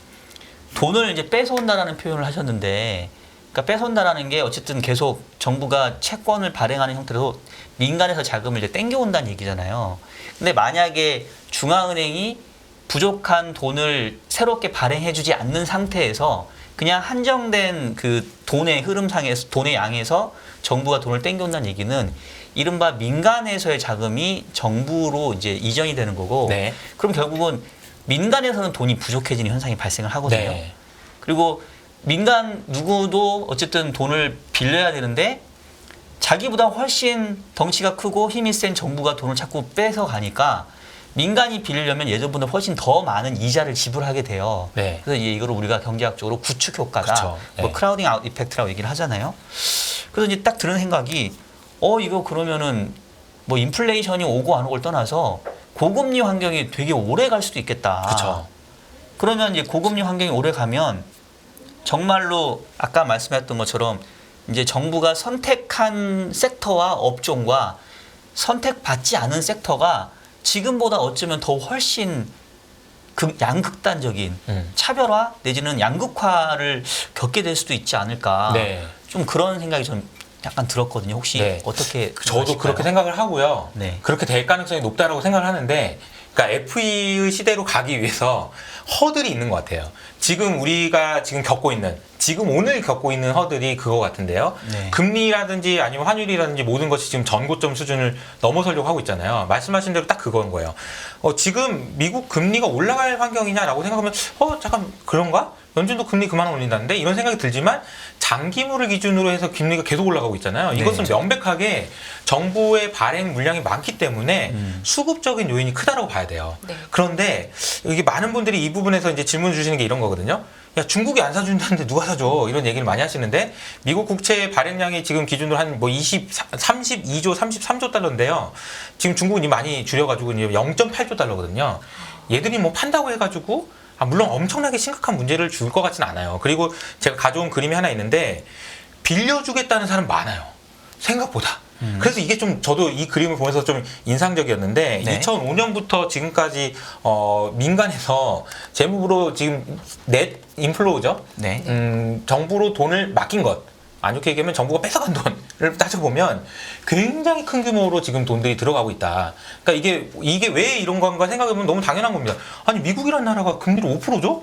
돈을 이제 뺏어온다라는 표현을 하셨는데, 그러니까 뺏어온다라는 게 어쨌든 계속 정부가 채권을 발행하는 형태로 민간에서 자금을 이제 땡겨온다는 얘기잖아요. 근데 만약에 중앙은행이 부족한 돈을 새롭게 발행해주지 않는 상태에서 그냥 한정된 그 돈의 흐름상에서 돈의 양에서 정부가 돈을 땡겨온다는 얘기는 이른바 민간에서의 자금이 정부로 이제 이전이 되는 거고 네. 그럼 결국은 민간에서는 돈이 부족해지는 현상이 발생을 하거든요. 네. 그리고 민간 누구도 어쨌든 돈을 빌려야 되는데 자기보다 훨씬 덩치가 크고 힘이 센 정부가 돈을 자꾸 뺏어 가니까 민간이 빌리려면 예전보다 훨씬 더 많은 이자를 지불하게 돼요. 네. 그래서 이제 이거를 우리가 경제학적으로 구축 효과다, 그쵸. 뭐 네. 크라우딩 아웃 이펙트라고 얘기를 하잖아요. 그래서 이제 딱 드는 생각이 이거 그러면은 뭐 인플레이션이 오고 안 오고를 떠나서 고금리 환경이 되게 오래 갈 수도 있겠다. 그렇죠. 그러면 이제 고금리 환경이 오래 가면 정말로 아까 말씀하셨던 것처럼 이제 정부가 선택한 섹터와 업종과 선택받지 않은 섹터가 지금보다 어쩌면 더 훨씬 양극단적인 차별화 내지는 양극화를 겪게 될 수도 있지 않을까. 네. 좀 그런 생각이 좀 약간 들었거든요. 혹시 네. 어떻게 저도 생각하실까요? 그렇게 생각을 하고요. 네. 그렇게 될 가능성이 높다라고 생각을 하는데, 그러니까 FE의 시대로 가기 위해서 허들이 있는 것 같아요. 지금 우리가 지금 오늘 겪고 있는 허들이 그거 같은데요. 네. 금리라든지 아니면 환율이라든지 모든 것이 지금 전고점 수준을 넘어서려고 하고 있잖아요. 말씀하신 대로 딱 그건 거예요. 지금 미국 금리가 올라갈 환경이냐라고 생각하면 잠깐 그런가? 연준도 금리 그만 올린다는데 이런 생각이 들지만 장기물을 기준으로 해서 금리가 계속 올라가고 있잖아요. 이것은 네. 명백하게 정부의 발행 물량이 많기 때문에 수급적인 요인이 크다라고 봐야 돼요. 네. 그런데 이게 많은 분들이 이 부분에서 이제 질문 주시는 게 이런 거거든요. 야, 중국이 안 사준다는데 누가 사줘? 이런 얘기를 많이 하시는데 미국 국채 발행량이 지금 기준으로 한 32조, 33조 달러인데요. 지금 중국은 이미 많이 줄여가지고 0.8조 달러거든요. 얘들이 뭐 판다고 해가지고 물론 엄청나게 심각한 문제를 줄 것 같진 않아요. 그리고 제가 가져온 그림이 하나 있는데 빌려주겠다는 사람 많아요. 생각보다. 그래서 이게 좀 저도 이 그림을 보면서 좀 인상적이었는데 네. 2005년부터 지금까지 민간에서 재무부로 지금 넷 인플로우죠. 네. 정부로 돈을 맡긴 것. 안 좋게 얘기하면 정부가 뺏어간 돈을 따져보면 굉장히 큰 규모로 지금 돈들이 들어가고 있다. 그러니까 이게 왜 이런 건가 생각해보면 너무 당연한 겁니다. 아니 미국이란 나라가 금리를 5% 줘?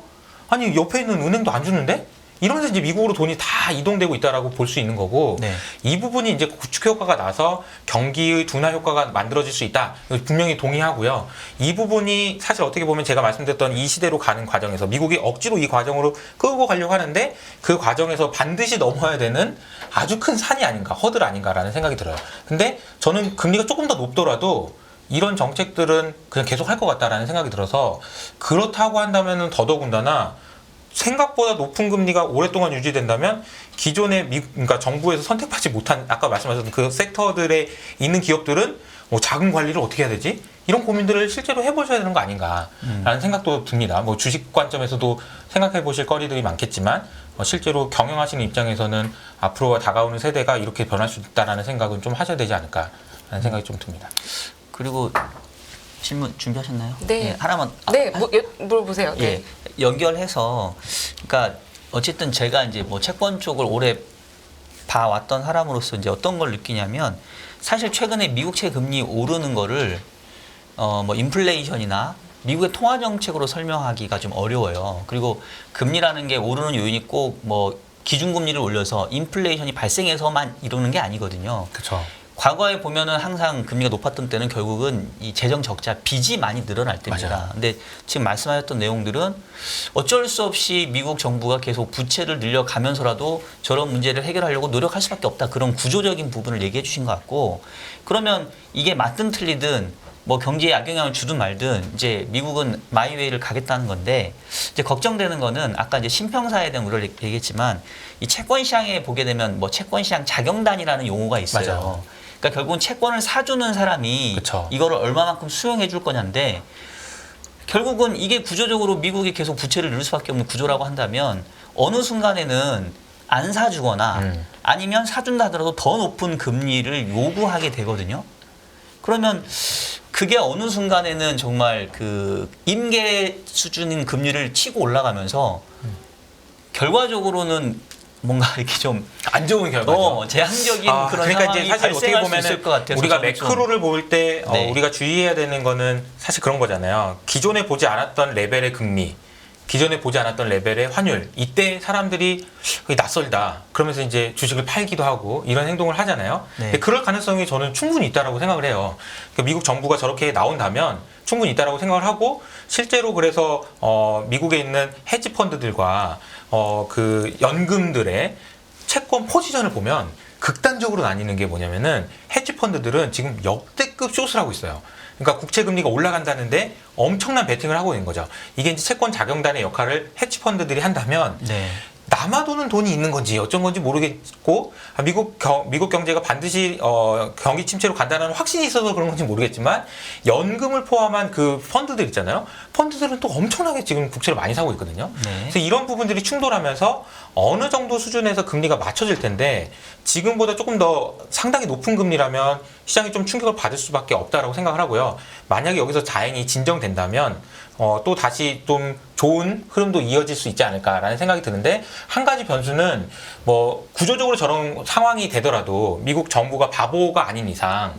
아니 옆에 있는 은행도 안 주는데? 이러면서 이제 미국으로 돈이 다 이동되고 있다라고 볼 수 있는 거고 네. 이 부분이 이제 구축 효과가 나서 경기의 둔화 효과가 만들어질 수 있다. 분명히 동의하고요. 이 부분이 사실 어떻게 보면 제가 말씀드렸던 이 시대로 가는 과정에서 미국이 억지로 이 과정으로 끌고 가려고 하는데 그 과정에서 반드시 넘어야 되는 아주 큰 산이 아닌가, 허들 아닌가라는 생각이 들어요. 근데 저는 금리가 조금 더 높더라도 이런 정책들은 그냥 계속 할 것 같다라는 생각이 들어서 그렇다고 한다면은 더더군다나 생각보다 높은 금리가 오랫동안 유지된다면 기존의 그러니까 정부에서 선택받지 못한 아까 말씀하셨던 그 섹터들에 있는 기업들은 자금 관리를 어떻게 해야 되지? 이런 고민들을 실제로 해보셔야 되는 거 아닌가라는 생각도 듭니다. 뭐 주식 관점에서도 생각해 보실 거리들이 많겠지만 실제로 경영하시는 입장에서는 앞으로 다가오는 세대가 이렇게 변할 수 있다라는 생각은 좀 하셔야 되지 않을까라는 생각이 좀 듭니다. 그리고 질문 준비하셨나요? 네. 하나만. 네, 물어보세요. 네. 예, 연결해서 그러니까 어쨌든 제가 이제 뭐 채권 쪽을 오래 봐왔던 사람으로서 이제 어떤 걸 느끼냐면 사실 최근에 미국채 금리 오르는 거를 뭐 인플레이션이나 미국의 통화 정책으로 설명하기가 좀 어려워요. 그리고 금리라는 게 오르는 요인이 꼭 뭐 기준금리를 올려서 인플레이션이 발생해서만 이루는 게 아니거든요. 그렇죠. 과거에 보면은 항상 금리가 높았던 때는 결국은 이 재정 적자 빚이 많이 늘어날 때입니다. 맞아요. 근데 지금 말씀하셨던 내용들은 어쩔 수 없이 미국 정부가 계속 부채를 늘려가면서라도 저런 문제를 해결하려고 노력할 수밖에 없다. 그런 구조적인 부분을 얘기해 주신 것 같고 그러면 이게 맞든 틀리든 뭐 경제에 악영향을 주든 말든 이제 미국은 마이웨이를 가겠다는 건데 이제 걱정되는 거는 아까 이제 신평사에 대한 우려를 얘기했지만 이 채권 시장에 보게 되면 뭐 채권 시장 자경단이라는 용어가 있어요. 맞아요. 그러니까 결국은 채권을 사주는 사람이 그쵸. 이거를 얼마만큼 수용해 줄 거냐인데 결국은 이게 구조적으로 미국이 계속 부채를 늘릴 수밖에 없는 구조라고 한다면 어느 순간에는 안 사주거나 아니면 사준다 하더라도 더 높은 금리를 요구하게 되거든요. 그러면 그게 어느 순간에는 정말 그 임계 수준인 금리를 치고 올라가면서 결과적으로는 뭔가 이렇게 좀 안 좋은 결과죠. 제한적인 그런 그러니까 상황이 이제 사실 어떻게 발생할 수 있을 보면은 것 같아서 우리가 저는 좀- 매크로를 볼 때 네. 우리가 주의해야 되는 거는 사실 그런 거잖아요. 기존에 보지 않았던 레벨의 금리, 기존에 보지 않았던 레벨의 환율, 이때 사람들이 낯설다 그러면서 이제 주식을 팔기도 하고 이런 행동을 하잖아요. 네. 근데 그럴 가능성이 저는 충분히 있다라고 생각을 해요. 그러니까 미국 정부가 저렇게 나온다면 충분히 있다라고 생각을 하고 실제로 그래서 미국에 있는 헤지 펀드들과 그 연금들의 채권 포지션을 보면 극단적으로 나뉘는 게 뭐냐면은 헤지 펀드들은 지금 역대급 숏을 하고 있어요. 그러니까 국채 금리가 올라간다는데 엄청난 베팅을 하고 있는 거죠. 이게 이제 채권 자경단의 역할을 헤지 펀드들이 한다면 네. 남아도는 돈이 있는 건지 어쩐 건지 모르겠고 미국 경제가 반드시 경기 침체로 간다는 확신이 있어서 그런 건지 모르겠지만 연금을 포함한 그 펀드들 있잖아요. 펀드들은 또 엄청나게 지금 국채를 많이 사고 있거든요. 네. 그래서 이런 부분들이 충돌하면서 어느 정도 수준에서 금리가 맞춰질 텐데 지금보다 조금 더 상당히 높은 금리라면 시장이 좀 충격을 받을 수밖에 없다라고 생각을 하고요. 만약에 여기서 다행히 진정된다면 또 다시 좀 좋은 흐름도 이어질 수 있지 않을까라는 생각이 드는데 한 가지 변수는 뭐 구조적으로 저런 상황이 되더라도 미국 정부가 바보가 아닌 이상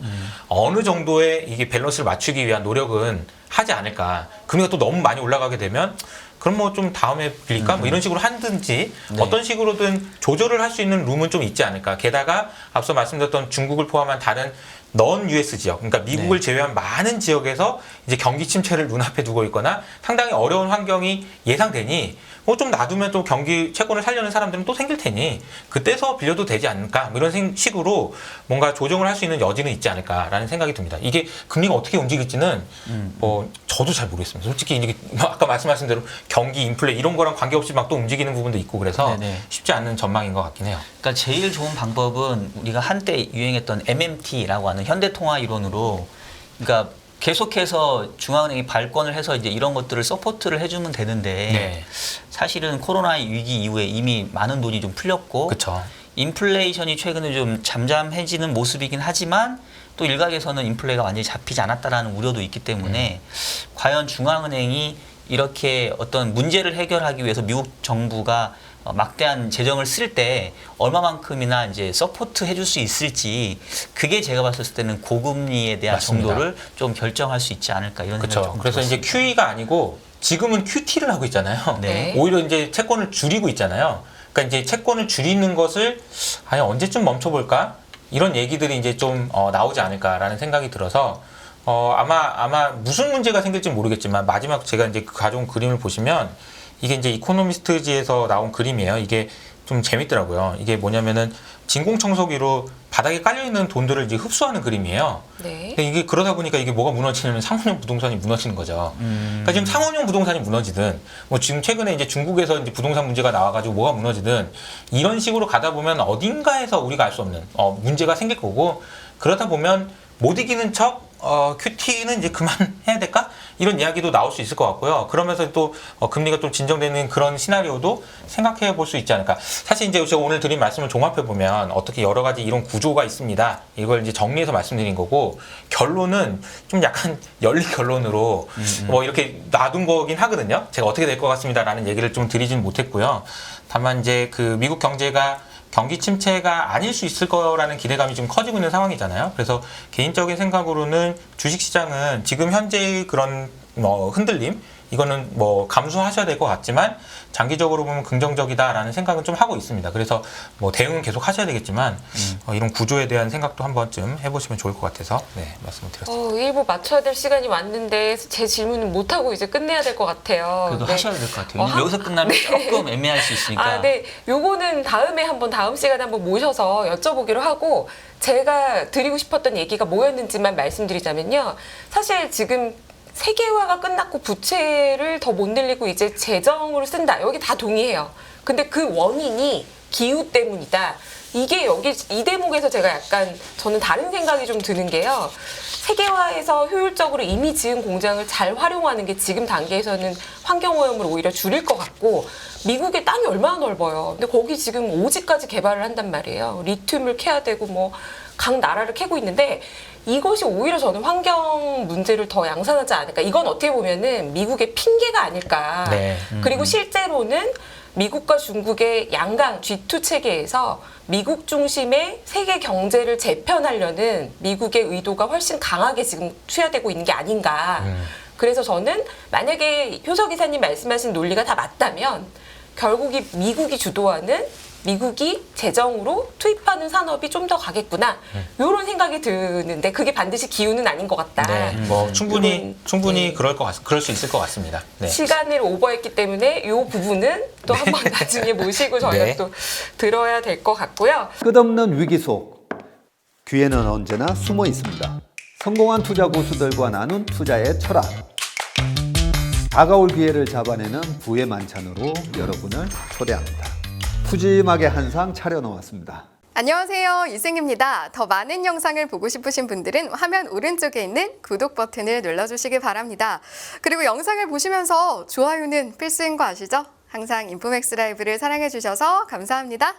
어느 정도의 이게 밸런스를 맞추기 위한 노력은 하지 않을까. 금리가 또 너무 많이 올라가게 되면 그럼 뭐 좀 다음에 빌릴까? 뭐 이런 식으로 하든지 네. 어떤 식으로든 조절을 할 수 있는 룸은 좀 있지 않을까. 게다가 앞서 말씀드렸던 중국을 포함한 다른 넌 US 지역, 그러니까 미국을 네. 제외한 많은 지역에서 이제 경기 침체를 눈앞에 두고 있거나 상당히 어려운 환경이 예상되니 뭐 좀 놔두면 또 경기 채권을 살려는 사람들은 또 생길 테니 그때서 빌려도 되지 않을까 뭐 이런 식으로 뭔가 조정을 할 수 있는 여지는 있지 않을까라는 생각이 듭니다. 이게 금리가 어떻게 움직일지는 뭐 저도 잘 모르겠습니다. 솔직히 이게 아까 말씀하신 대로 경기 인플레 이런 거랑 관계없이 막 또 움직이는 부분도 있고 그래서 네네. 쉽지 않은 전망인 것 같긴 해요. 그러니까 제일 좋은 방법은 우리가 한때 유행했던 MMT라고 하는 현대통화 이론으로 그러니까 계속해서 중앙은행이 발권을 해서 이제 이런 것들을 서포트를 해주면 되는데 네. 사실은 코로나 위기 이후에 이미 많은 돈이 좀 풀렸고 그렇죠. 인플레이션이 최근에 좀 잠잠해지는 모습이긴 하지만 또 일각에서는 인플레가 완전히 잡히지 않았다라는 우려도 있기 때문에 과연 중앙은행이 이렇게 어떤 문제를 해결하기 위해서 미국 정부가 막대한 재정을 쓸 때 얼마만큼이나 이제 서포트 해줄 수 있을지 그게 제가 봤을 때는 고금리에 대한 맞습니다. 정도를 좀 결정할 수 있지 않을까 이런 생각이 그렇죠. 좀 그래서 이제 들었습니다. QE가 아니고 지금은 QT를 하고 있잖아요. 네. 오히려 이제 채권을 줄이고 있잖아요. 그러니까 이제 채권을 줄이는 것을 언제쯤 멈춰볼까? 이런 얘기들이 이제 좀 나오지 않을까라는 생각이 들어서 아마 무슨 문제가 생길지 모르겠지만 마지막 제가 이제 가져온 그림을 보시면 이게 이제 이코노미스트지에서 나온 그림이에요. 이게 좀 재밌더라고요. 이게 뭐냐면은 진공청소기로 바닥에 깔려있는 돈들을 이제 흡수하는 그림이에요. 네. 근데 이게 그러다 보니까 이게 뭐가 무너지냐면 상업용 부동산이 무너지는 거죠. 그러니까 지금 상업용 부동산이 무너지든 뭐 지금 최근에 이제 중국에서 이제 부동산 문제가 나와가지고 뭐가 무너지든 이런 식으로 가다 보면 어딘가에서 우리가 알 수 없는 문제가 생길 거고 그러다 보면 못 이기는 척 QT는 이제 그만해야 될까? 이런 이야기도 나올 수 있을 것 같고요. 그러면서 또 금리가 좀 진정되는 그런 시나리오도 생각해 볼 수 있지 않을까. 사실 이제 제가 오늘 드린 말씀을 종합해 보면 어떻게 여러 가지 이런 구조가 있습니다. 이걸 이제 정리해서 말씀드린 거고 결론은 좀 약간 열린 결론으로 뭐 이렇게 놔둔 거긴 하거든요. 제가 어떻게 될 것 같습니다라는 얘기를 좀 드리진 못했고요. 다만 이제 그 미국 경제가 경기 침체가 아닐 수 있을 거라는 기대감이 좀 커지고 있는 상황이잖아요. 그래서 개인적인 생각으로는 주식시장은 지금 현재의 그런 흔들림 이거는 뭐 감수하셔야 될 것 같지만 장기적으로 보면 긍정적이다라는 생각은 좀 하고 있습니다. 그래서 뭐 대응은 계속 하셔야 되겠지만 이런 구조에 대한 생각도 한 번쯤 해보시면 좋을 것 같아서 말씀을 드렸습니다. 일부 맞춰야 될 시간이 왔는데 제 질문은 못 하고 이제 끝내야 될 것 같아요. 그래도 네. 하셔야 될 것 같아요. 왜냐면 여기서 끝나면 조금 애매할 수 있으니까. 네. 요거는 다음 시간에 한번 모셔서 여쭤보기로 하고 제가 드리고 싶었던 얘기가 뭐였는지만 말씀드리자면요. 사실 지금 세계화가 끝났고 부채를 더 못 늘리고 이제 재정으로 쓴다. 여기 다 동의해요. 근데 그 원인이 기후 때문이다. 이게 여기 이 대목에서 제가 약간 저는 다른 생각이 좀 드는 게요. 세계화에서 효율적으로 이미 지은 공장을 잘 활용하는 게 지금 단계에서는 환경오염을 오히려 줄일 것 같고 미국의 땅이 얼마나 넓어요. 근데 거기 지금 오지까지 개발을 한단 말이에요. 리튬을 캐야 되고 뭐 각 나라를 캐고 있는데 이것이 오히려 저는 환경 문제를 더 양산하지 않을까. 이건 어떻게 보면은 미국의 핑계가 아닐까. 네. 그리고 실제로는 미국과 중국의 양강 G2 체계에서 미국 중심의 세계 경제를 재편하려는 미국의 의도가 훨씬 강하게 지금 투여되고 있는 게 아닌가. 그래서 저는 만약에 효석 이사님 말씀하신 논리가 다 맞다면 결국이 미국이 주도하는 미국이 재정으로 투입하는 산업이 좀 더 가겠구나. 이런 생각이 드는데 그게 반드시 기우는 아닌 것 같다. 네, 뭐 충분히 네. 그럴 수 있을 것 같습니다. 네. 시간을 오버했기 때문에 이 부분은 또 한번 나중에 모시고 저희가 네. 또 들어야 될 것 같고요. 끝없는 위기 속 기회는 언제나 숨어 있습니다. 성공한 투자 고수들과 나눈 투자의 철학. 다가올 기회를 잡아내는 부의 만찬으로 여러분을 초대합니다. 푸짐하게 한 상 차려놓았습니다. 안녕하세요. 이승입니다. 더 많은 영상을 보고 싶으신 분들은 화면 오른쪽에 있는 구독 버튼을 눌러주시기 바랍니다. 그리고 영상을 보시면서 좋아요는 필수인 거 아시죠? 항상 인포맥스 라이브를 사랑해주셔서 감사합니다.